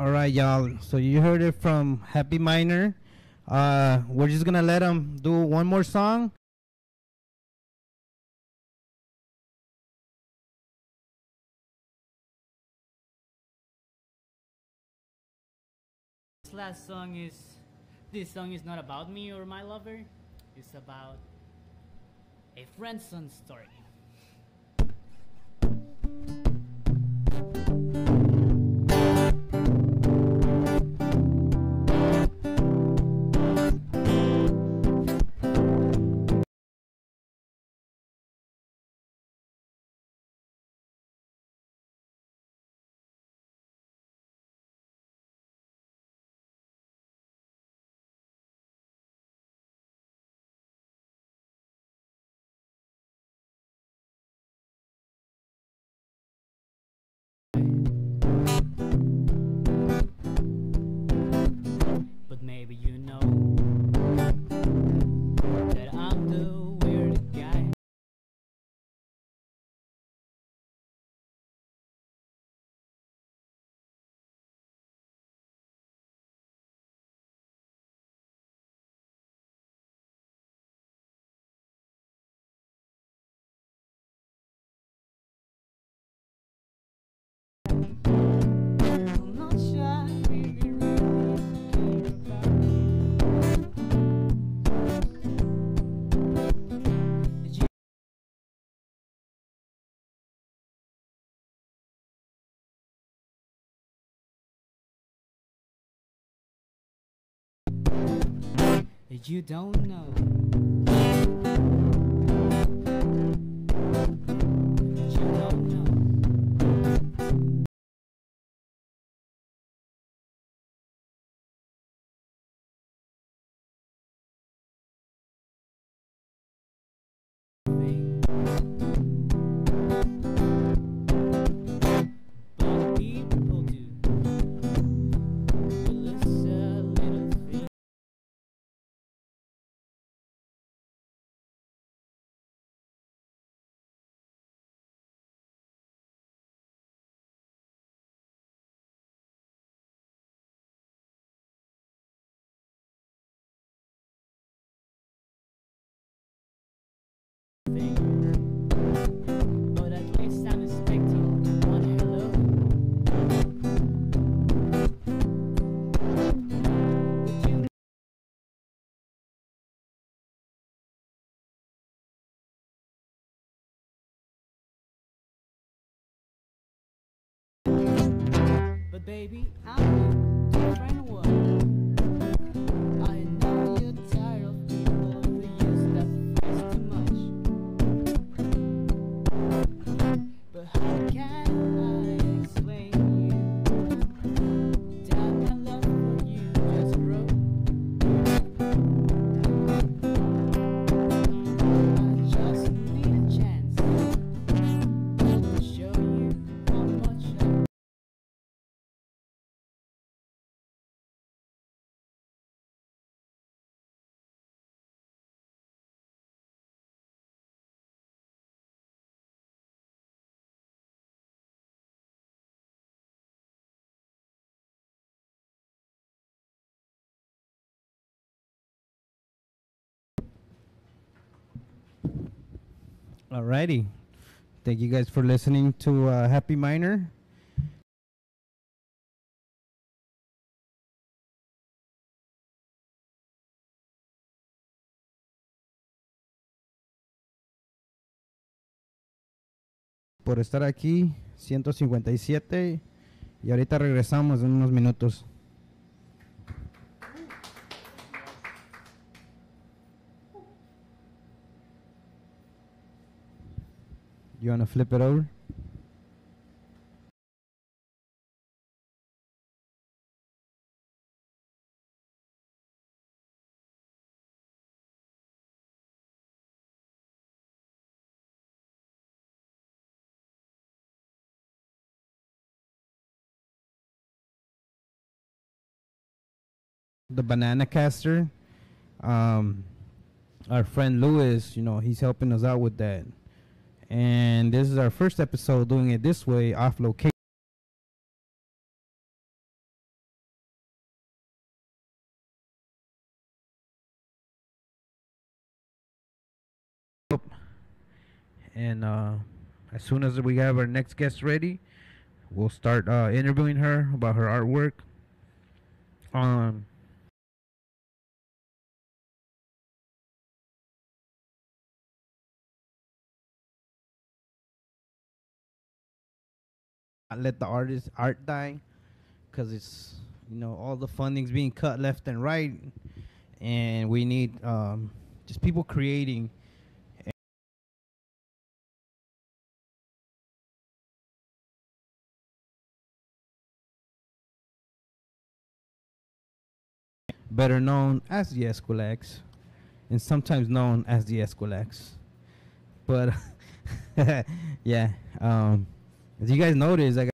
All right, y'all. So you heard it from Happy Minor. We're just gonna let him do one more song. This last song is. This song is not about me or my lover. It's about a friend's son story. that you don't know. That you don't know. But people do. But it's a little thing. But at least I'm expecting one hello. Would you But baby, I'm a different one. I know you're tired of people who use that phrase too much. But how can I explain you that my love for you just broke? I just need a chance to show you how much I Alrighty. Thank you guys for listening to Happy Mynor. Por estar aquí, 157. Y ahorita regresamos en unos minutos. You wanna flip it over? The banana caster. Our friend Louis, he's helping us out with that. And this is our first episode doing it this way, off location. And as soon as we have our next guest ready, we'll start interviewing her about her artwork. Let the artist art die, because it's all the funding's being cut left and right, and we need just people creating. Better known as the Eskwilax, and sometimes known as the Eskwilax. But yeah, as you guys notice, I got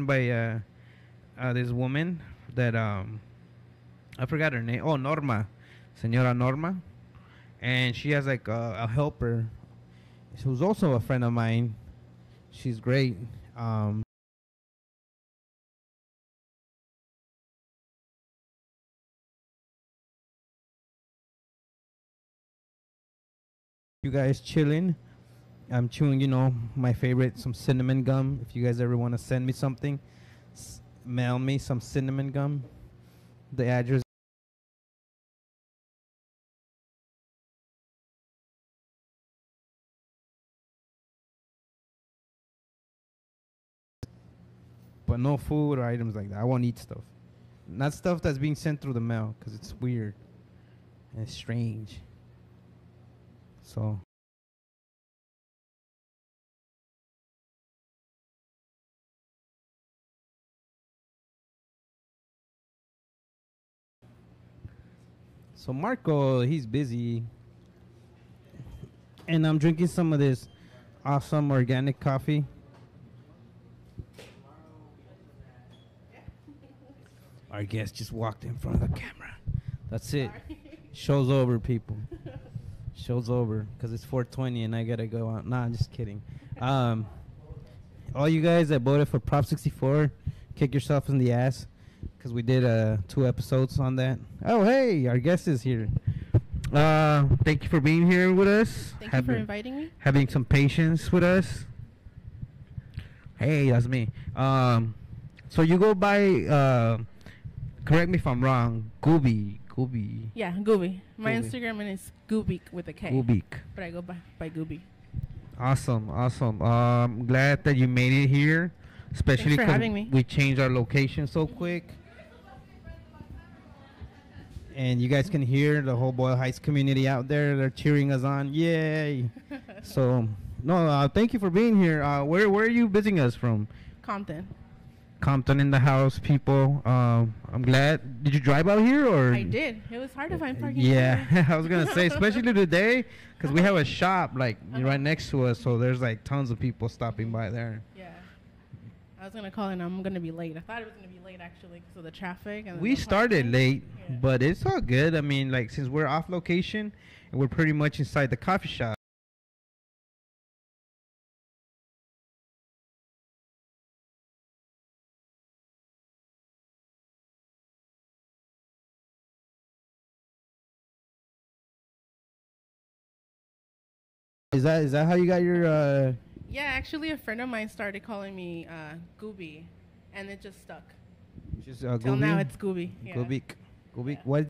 by this woman that I forgot her name. Oh, Norma, Señora Norma, and she has like a helper who's also a friend of mine. She's great. You guys chilling? I'm chewing, my favorite, some cinnamon gum. If you guys ever want to send me something, mail me some cinnamon gum. The address but no food or items like that. I won't eat stuff. Not stuff that's being sent through the mail because it's weird and it's strange. So. So Marco, he's busy. And I'm drinking some of this awesome organic coffee. Our guest just walked in front of the camera. That's it. Show's over, people. Show's over because it's 4:20 and I gotta go out. Nah, I'm just kidding. All you guys that voted for Prop 64, kick yourself in the ass because we did 2 episodes on that. Oh, hey, our guest is here. Thank you for being here with us. Thank you for inviting me. Having some patience with us. Hey, that's me. So you go by, correct me if I'm wrong, Gubeek. Yeah, Gubeek. My Gubeek. Instagram is Gubeek with a K. Gubeek. But I go by Gubeek. Awesome. I'm glad that you made it here, especially Thanks for having me. we changed our location so quick. And you guys can hear the whole Boyle Heights community out there. They're cheering us on. Yay. So, no, thank you for being here. Where are you visiting us from? Compton. Compton in the house, people. I'm glad. Did you drive out here or? I did. It was hard to find parking. Yeah, I was gonna say, especially today, because we have a shop like right next to us, so there's like tons of people stopping by there. Yeah. I was gonna call and I'm gonna be late. I thought it was gonna be late actually because of the traffic. And We started late, but it's all good. I mean, like since we're off location and we're pretty much inside the coffee shop. Is that how you got your Yeah, actually, a friend of mine started calling me Gubeek, and it just stuck. just Till now, it's Gubeek. Yeah. Gubeek. Yeah. What?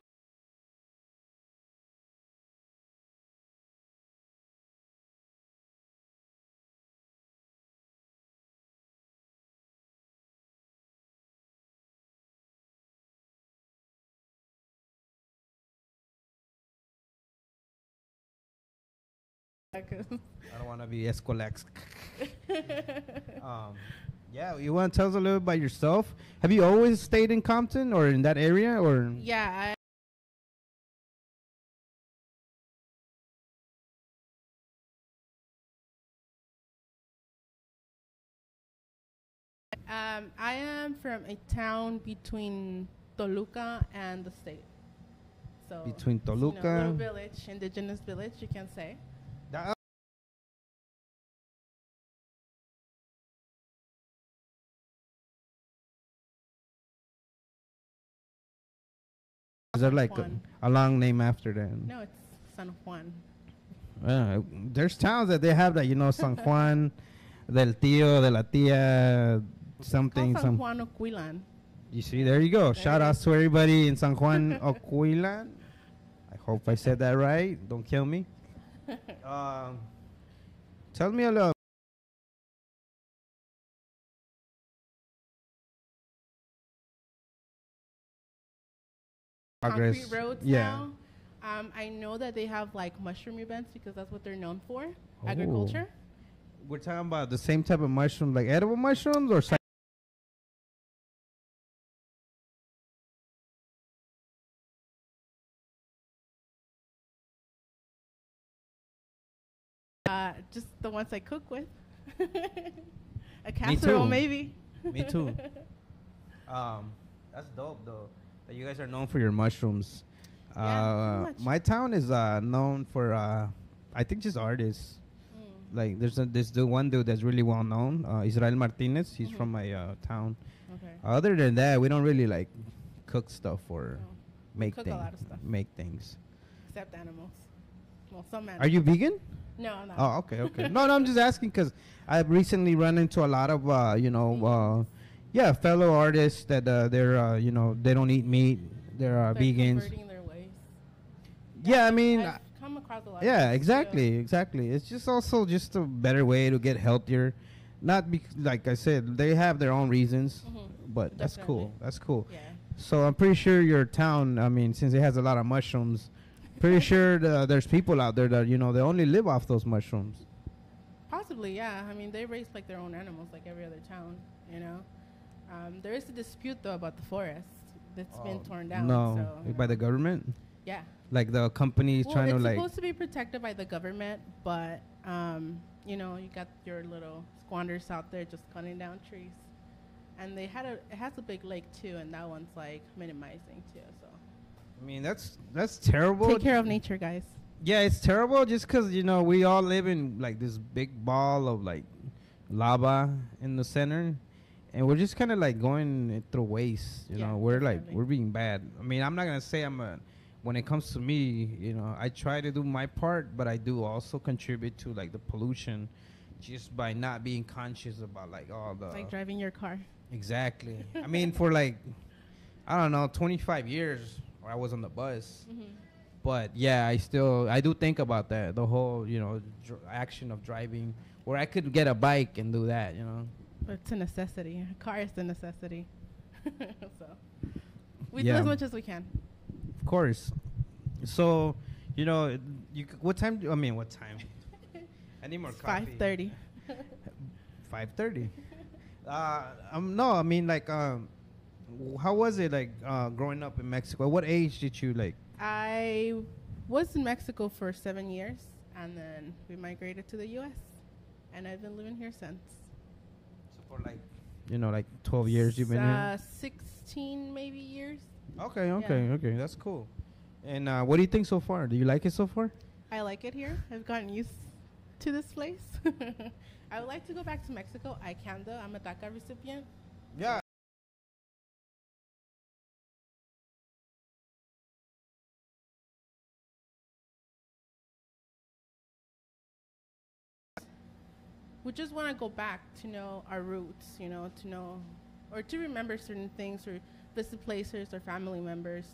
I don't want to be Eskwilax. Yeah, you want to tell us a little about yourself? Have you always stayed in Compton or in that area, or? Yeah, I am from a town between Toluca and the state. So Between it's, little Toluca. village, indigenous village, you can say. That- Is there like Juan. a long name after that? No, it's San Juan. There's towns that they have that, San Juan, del tío, de la tía, something. It's called San Juan Oquilan. You see, there you go. Shout out to everybody in San Juan, Oquilan. I hope I said that right. Don't kill me. Tell me a little. Progress. Concrete roads Yeah. now. I know that they have like mushroom events because that's what they're known for, Oh. agriculture. We're talking about the same type of mushrooms, like edible mushrooms or Just the ones I cook with. A casserole, too. maybe. Me too. That's dope though. That you guys are known for your mushrooms. Yeah, pretty much. My town is known for I think just artists. Like there's the one dude that's really well known, Israel Martinez. He's from my town. Okay. Other than that, we don't really like cook stuff or No. make cook a things. lot of stuff. Make things. Except animals. Well, some animals. Are you vegan? No, I'm not. Oh, okay. No, I'm just asking because I've recently run into a lot of, fellow artists that they're, they don't eat meat. They're They're vegans. converting their ways. Yeah, I mean, I've come across a lot. yeah, of this, exactly. It's just also just a better way to get healthier Not like I said, they have their own reasons, Mhm. but that's cool. Definitely. That's cool. Yeah. So I'm pretty sure your town, I mean, since it has a lot of mushrooms, pretty sure there's people out there that they only live off those mushrooms. Possibly, yeah. I mean, they raise like their own animals, like every other town. You know. There is a dispute though about the forest that's been torn down. No, So, by the government, yeah. like the companies Well, trying it's to like. supposed to be protected by the government, but you got your little squanders out there just cutting down trees, and it has a big lake too, and that one's like minimizing too. So I mean, that's terrible. take care of nature, guys. Yeah, it's terrible just because we all live in like this big ball of like lava in the center, and we're just kind of like going through waste. Yeah, we're definitely. we're being bad. I mean, I'm not gonna say when it comes to me, I try to do my part, but I do also contribute to like the pollution, just by not being conscious about like all the Like driving your car. exactly. I mean, for like I don't know, 25 years, I was on the bus. Mm-hmm. But yeah, I do think about that, the whole action of driving, where I could get a bike and do that. But it's a necessity. A car is a necessity. So we do Yeah. as much as we can. Of course. So, what time? What time? I need more It's coffee. 5:30. 5:30. No, I mean like, how was it like growing up in Mexico? What age did you like? I was in Mexico for 7 years, and then we migrated to the U.S., and I've been living here since. So for like, like 12 years you've been here. 16 maybe years. Okay. That's cool. And what do you think so far? Do you like it so far? I like it here. I've gotten used to this place. I would like to go back to Mexico. I can though. I'm a DACA recipient. Yeah. We just want to go back to know our roots, to know or to remember certain things or visit places or family members.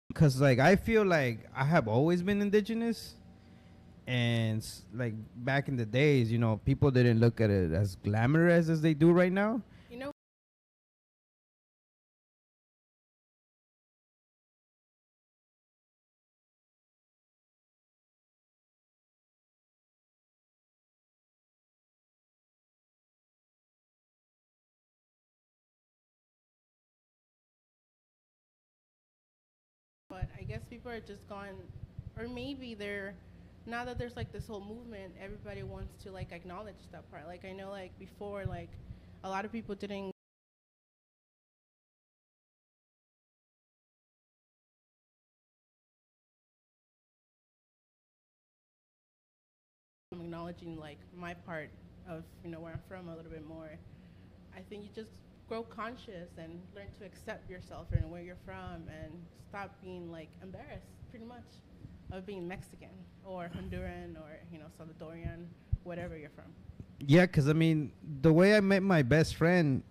Because like I feel like I have always been indigenous, and like back in the days, people didn't look at it as glamorous as they do right now. You know, but I guess people are just gone, or maybe they're, now that there's like this whole movement, everybody wants to like acknowledge that part. Like I know like before, like a lot of people didn't acknowledging like my part of where I'm from a little bit more. I think you just grow conscious and learn to accept yourself and where you're from and stop being like embarrassed pretty much of being Mexican or Honduran or Salvadorian, whatever you're from. Yeah, because I mean, the way I met my best friend,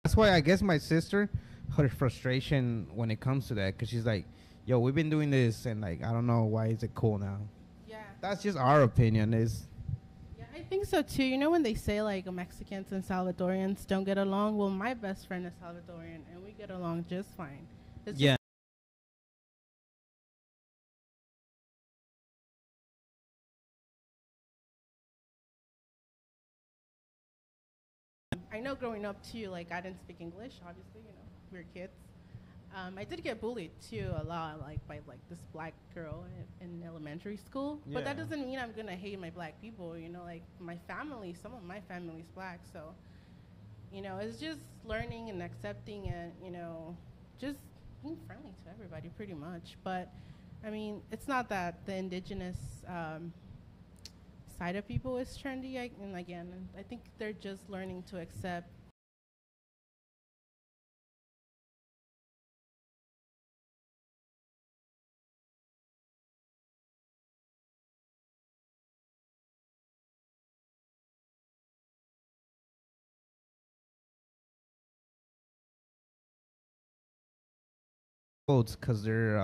that's why I guess my sister, her frustration when it comes to that, because she's like, yo, we've been doing this, and like, I don't know, why is it cool now? Yeah. That's just our opinion. Yeah, I think so too. You know when they say like Mexicans and Salvadorians don't get along? Well, my best friend is Salvadorian and we get along just fine. It's Yeah. I know growing up too, like I didn't speak English, obviously, we were kids. I did get bullied too a lot, like by like this black girl in elementary school. But that Yeah. doesn't mean I'm gonna hate my black people, like my family, some of my family's black, so it's just learning and accepting and, just being friendly to everybody pretty much. But I mean, it's not that the indigenous outside of people is trendy. And again, I think they're just learning to accept. Because they're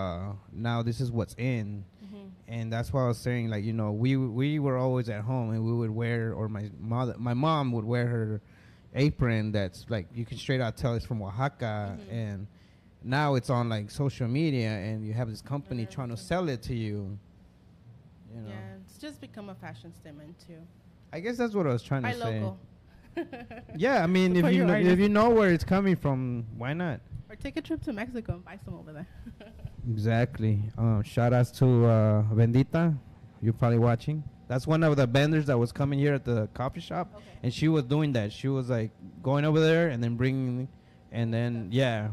now this is what's in. Hmm. And that's why I was saying, like, we were always at home and we would wear, or my mom would wear her apron that's like you can straight out tell it's from Oaxaca. Hmm. And now it's on like social media and you have this company trying to sell it to you. Yeah, it's just become a fashion statement too. I guess that's what I was trying to Buy say. local. Yeah, I mean, Support your if artist. you know where it's coming from, why not? Or take a trip to Mexico and buy some over there. Exactly. Shout outs to Bendita. You're probably watching. That's one of the vendors that was coming here at the coffee shop, Okay. and she was doing that. She was like going over there and then bringing, and then yeah.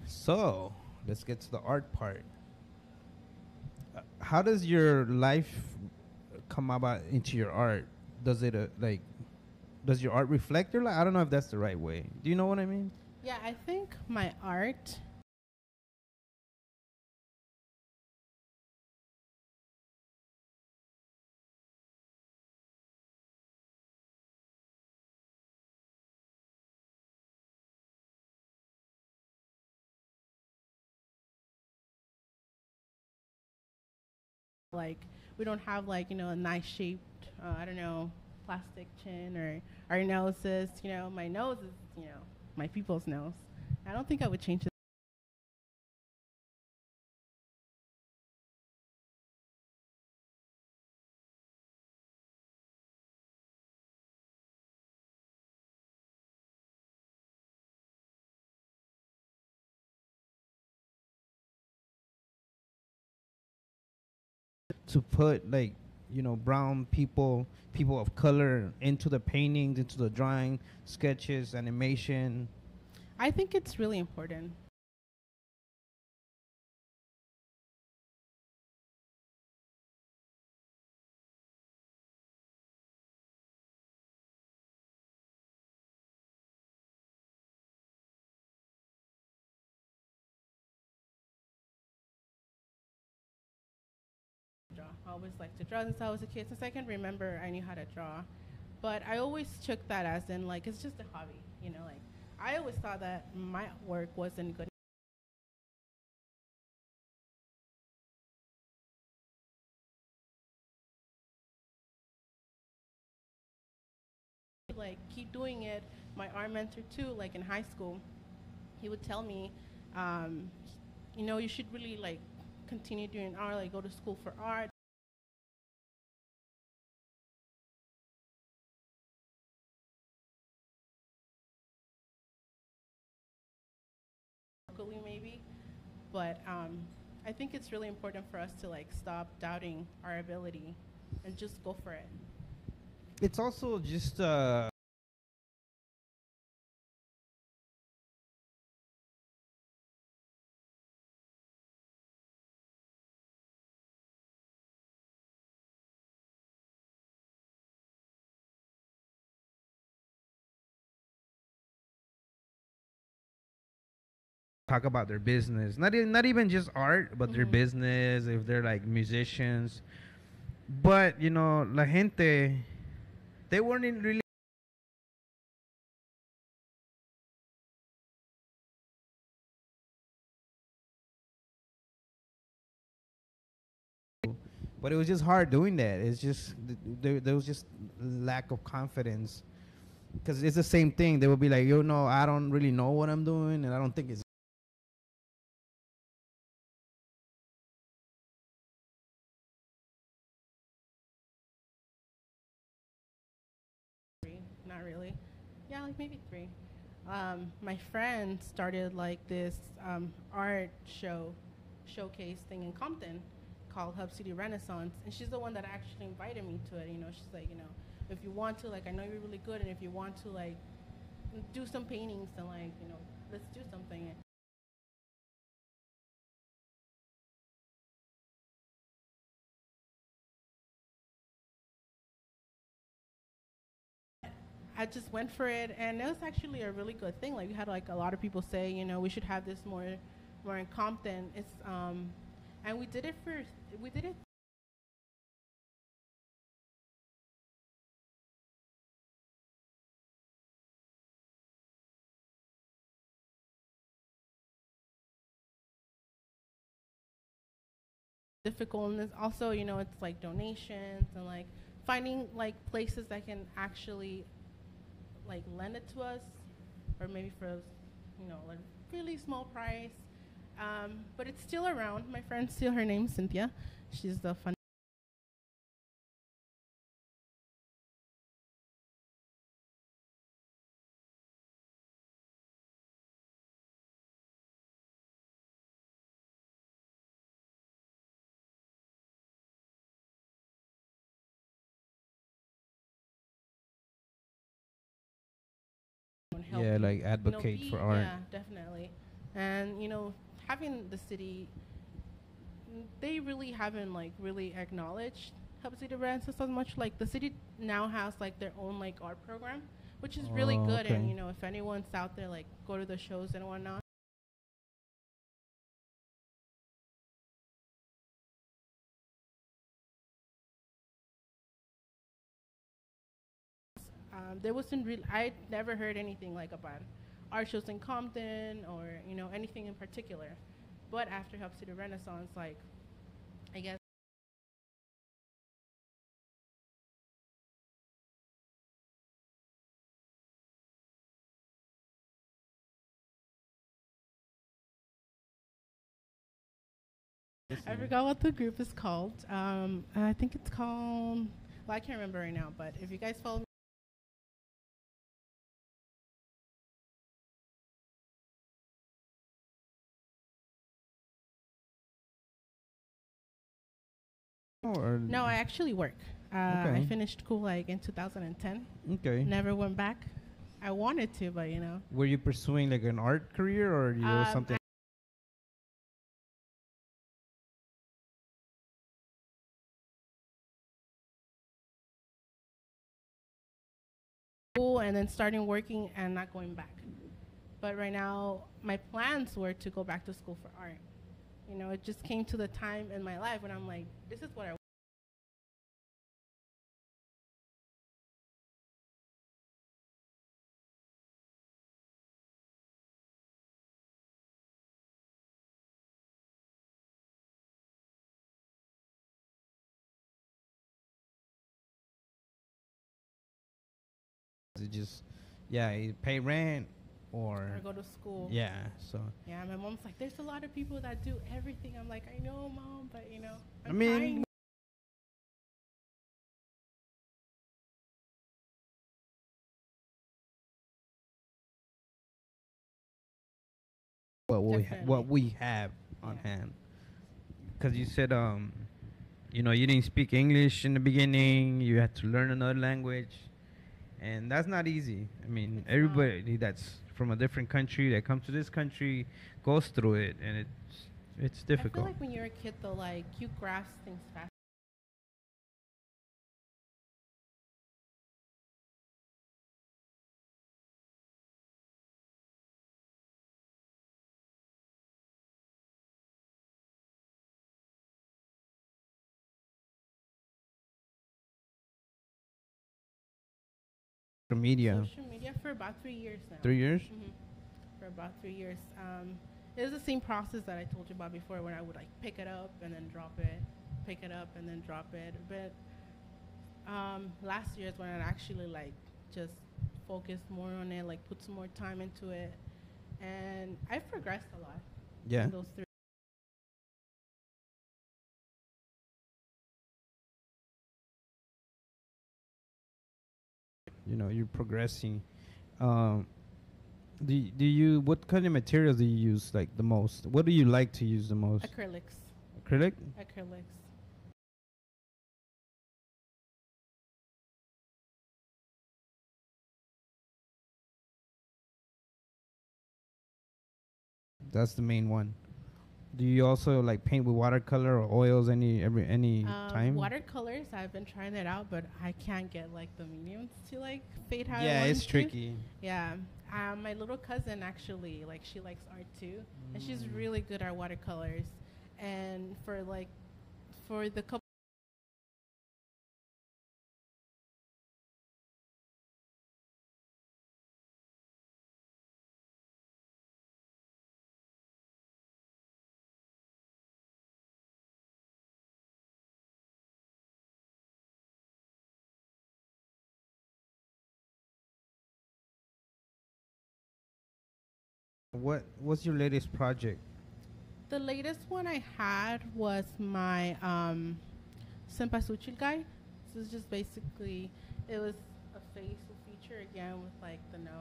So let's get to the art part. How does your life come about into your art? Does it does your art reflect your life? I don't know if that's the right way. Do you know what I mean? Yeah, I think my art. Like, we don't have, like, a nice shaped, I don't know, plastic chin, or our noses. My nose is, my people's nose. I don't think I would change it. To put like brown people of color into the paintings, into the drawing, sketches, animation. I think it's really important. Draw. I always liked to draw since I was a kid. Since I can remember, I knew how to draw. But I always took that as in, like, it's just a hobby. Like, I always thought that my work wasn't good. Like, keep doing it. My art mentor too, like in high school, he would tell me, um, you should really like continue doing art, like go to school for art. Locally maybe, but I think it's really important for us to like stop doubting our ability and just go for it. It's also just talk about their business, not even just art, but their Mhm. business, if they're like musicians. But la gente, they weren't really. But it was just hard doing that. It's just there was just lack of confidence, because it's the same thing. They would be like, I don't really know what I'm doing, and I don't think it's Three, not really. Yeah, like maybe three. My friend started like this art showcase thing in Compton called Hub City Renaissance, and she's the one that actually invited me to it. She's like, if you want to, like, I know you're really good, and if you want to, like, do some paintings, and like, let's do something. I just went for it, and it was actually a really good thing. Like we had like a lot of people say, we should have this more in Compton. And we did it for we did it difficult, and it's also it's like donations and like finding like places that can actually like lend it to us, or maybe for like really small price. But it's still around. My friend still, her name's Cynthia. She's the fun. And help Yeah, you, like advocate for art. yeah, definitely. And having the city, they really haven't like really acknowledged Hub City Renaissance as much. Like the city now has like their own like art program, which is really Oh, good. And okay. if anyone's out there, like go to the shows and whatnot. There wasn't really, I never heard anything like about art shows in Compton or anything in particular. But after Hub City Renaissance, like I guess I forgot what the group is called. I think it's called. Well, I can't remember right now. But if you guys follow me, Or no, I actually work. I okay. finished school like in 2010. Okay. Never went back. I wanted to, but Were you pursuing like an art career or you was something? school and then starting working and not going back. But right now, my plans were to go back to school for art. It just came to the time in my life when I'm like, this is what I. It just, yeah, you pay rent Or or go to school. yeah. So Yeah, my mom's like, there's a lot of people that do everything. I'm like, I know, mom, but I I'm mean, trying. what Definitely. we have on Yeah. hand. Because you said you didn't speak English in the beginning. You had to learn another language, and that's not easy. I mean, It's not. everybody that's from a different country that comes to this country goes through it, and it's I feel difficult. like when you're a kid, though, like you grasp things fast. The media, Social media for about 3 years now. 3 years. For about 3 years. It was the same process that I told you about before, where I would like pick it up and then drop it, pick it up and then drop it. But last year is when I actually like just focused more on it, like put some more time into it, and I've progressed a lot Yeah, in those 3. you're progressing. Um, do you what kind of materials do you use like the most? What do you like to use the most? Acrylics. Acrylic. Acrylics. That's the main one. Do you also like paint with watercolor or oils any time? Watercolors, I've been trying it out, but I can't get like the mediums to like fade how I Yeah, want it's it to. tricky. Yeah. My little cousin actually, like, she likes art too, and she's really good at watercolors. And for the couple. What's your latest project? The latest one I had was my Senpasuchi guy. So it's just basically, it was a facial feature again with like the nose.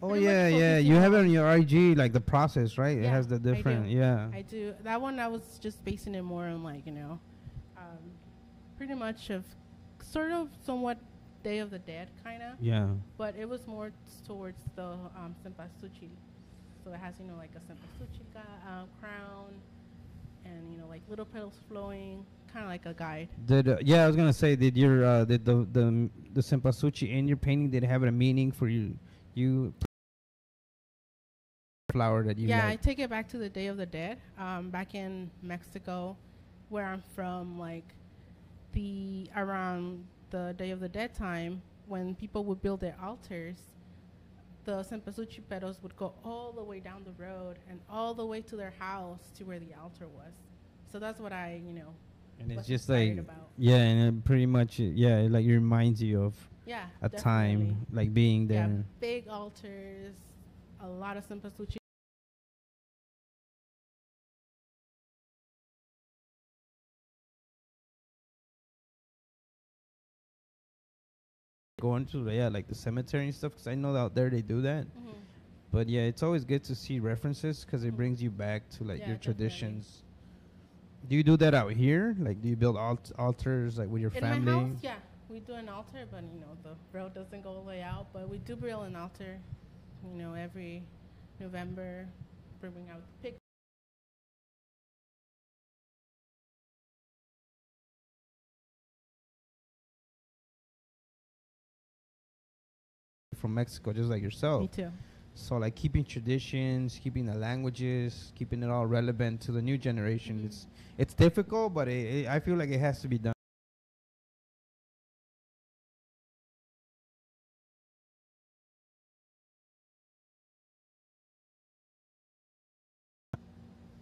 Oh Pretty much yeah, yeah. focusing You have it on- on your IG, like the process, right? It Yeah, has the I do. different, yeah. I do. That one I was just basing it more on like, pretty much of sort of somewhat Day of the Dead kind of. Yeah. But it was more towards the Senpasuchi. So it has, like a Senpasuchi crown and, like little petals flowing, kind of like a guide. Yeah, I was gonna say, did your did the senpasuchi in your painting, did it have a meaning for you flower that you Yeah, I like? take it back to the Day of the Dead. Back in Mexico, where I'm from, like around the Day of the Dead time, when people would build their altars, the senpasuchi petals would go all the way down the road and all the way to their house to where the altar was. So that's what I, And it's was just inspired like, about. yeah, and it pretty much, yeah, it like reminds you of Yeah, a definitely. time, like being Yeah, there. big altars, a lot of senpasuchi. Going to like the cemetery and stuff, because I know that out there they do that. Mhm. But yeah, it's always good to see references because it Mhm. brings you back to like Yeah, your definitely. traditions. Do you do that out here? Like, do you build altars like with your In family? my house, yeah, we do an altar, but the road doesn't go all the way out. But we do build an altar, every November, bring out the pig. From Mexico, just like yourself. Me too. So like keeping traditions, keeping the languages, keeping it all relevant to the new generation. Mhm. It's difficult, but I feel like it has to be done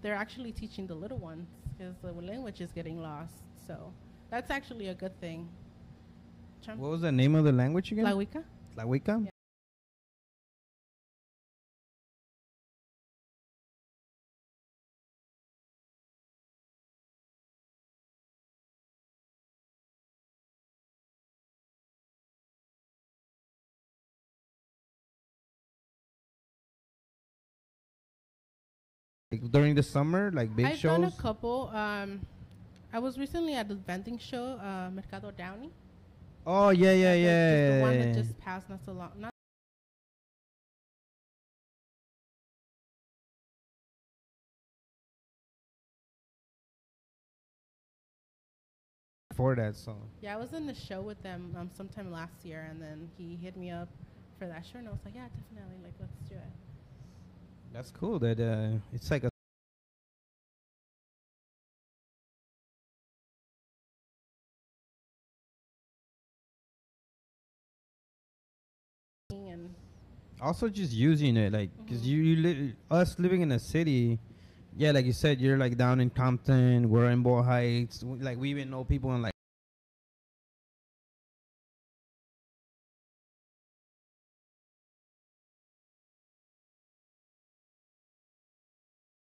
They're actually teaching the little ones because the language is getting lost. So that's actually a good thing. What was the name of the language again? La Wicca? Tlahuica? Yeah. Like during the summer, like big I've shows. done a couple. I was recently at the vending show, Mercado Downey. Oh yeah, yeah, Just the one yeah. that just passed not so long. Not For that song. Yeah, I was in the show with them sometime last year, and then he hit me up for that show, and I was like, yeah, definitely, like, let's do it. That's cool. That it's like a And also just using it, like, because Mhm. us living in a city, yeah, like you said, you're like down in Compton, we're in Boyle Heights, like we even know people in like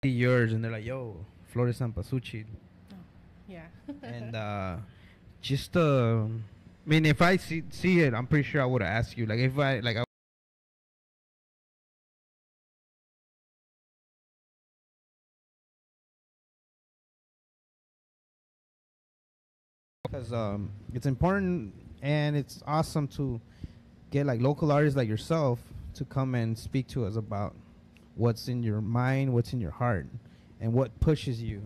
yours, and they're like, yo, Flores San Pasuchi. yeah. And just I mean, if I see it, I'm pretty sure I would have asked you, like, if I like I because it's important and it's awesome to get like local artists like yourself to come and speak to us about what's in your mind, what's in your heart, and what pushes you?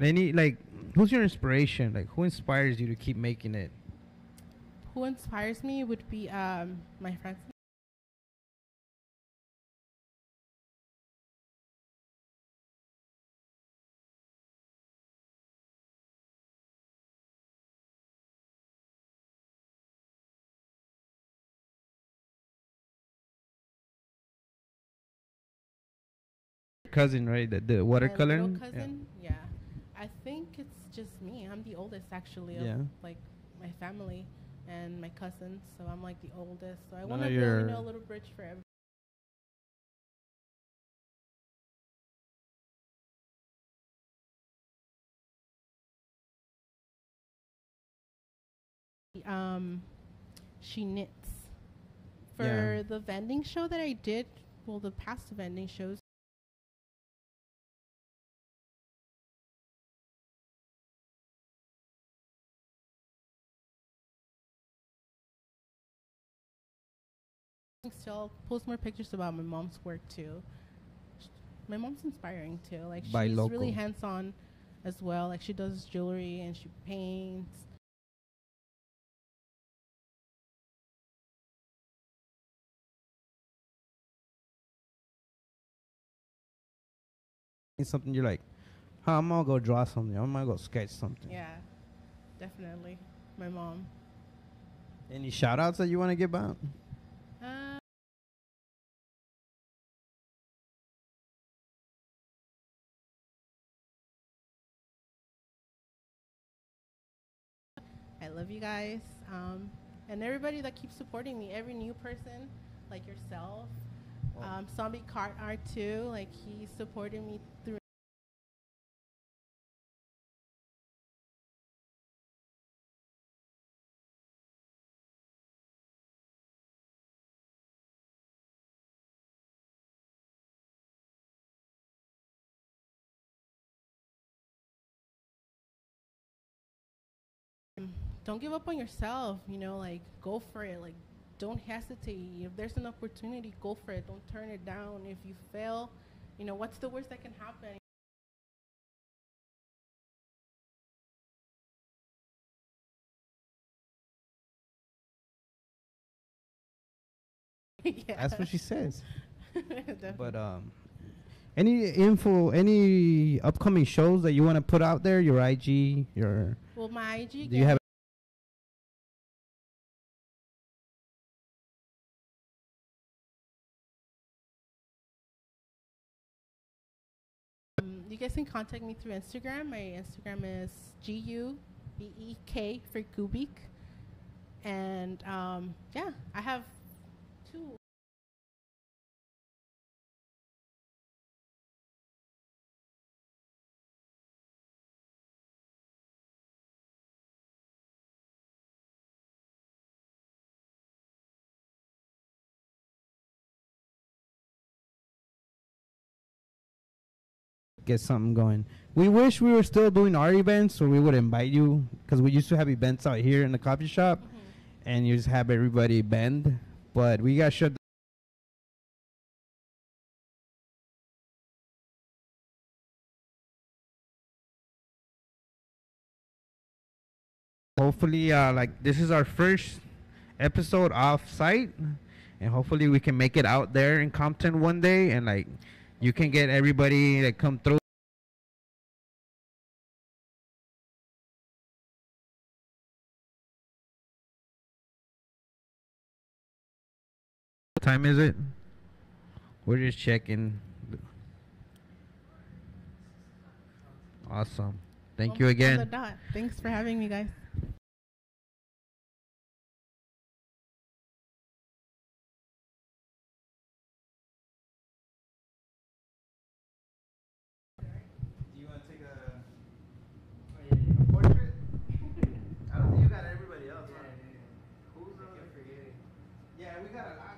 Any like, who's your inspiration? Like, who inspires you to keep making it? Who inspires me would be my friends. Cousin, right? The My watercolor. little cousin. Yeah. I think it's just me. I'm the oldest actually of Yeah. like my family and my cousins. So I'm like the oldest. So I None want of to build, your- a little bridge for everyone. Um, she knits. For Yeah. the vending show that I did, well, the past vending shows, still post more pictures about my mom's work too. My mom's inspiring too. Like Buy she's local. really hands-on as well. Like she does jewelry and she paints. It's something you're like, huh, I'm gonna go draw something. I'm gonna go sketch something. Yeah, definitely. My mom. Any shout outs that you want to give out? Uh, I love you guys. And everybody that keeps supporting me, every new person, like yourself. Zombie Cart Art too, like he supported me through. Don't give up on yourself, like go for it. Like don't hesitate. If there's an opportunity, go for it. Don't turn it down. If you fail, what's the worst that can happen? Yeah. That's what she says. Definitely. But any info, any upcoming shows that you want to put out there? Your IG, your. Well, my IG. Do you have? You guys can contact me through Instagram. My Instagram is Gubeek for Gubeek. And yeah, I have two. Get something going. We wish we were still doing our events, so we would invite you because we used to have events out here in the coffee shop, and you just have everybody bend. But we got shut. Hopefully, like this is our first episode off site, and hopefully we can make it out there in Compton one day, and like you can get everybody that come through. What time is it? We're just checking. Awesome. Thank you On the again. dot. Thanks for having me, guys. Do you want to take a portrait? I don't think you got everybody else. Huh? Who's yeah, we got a lot.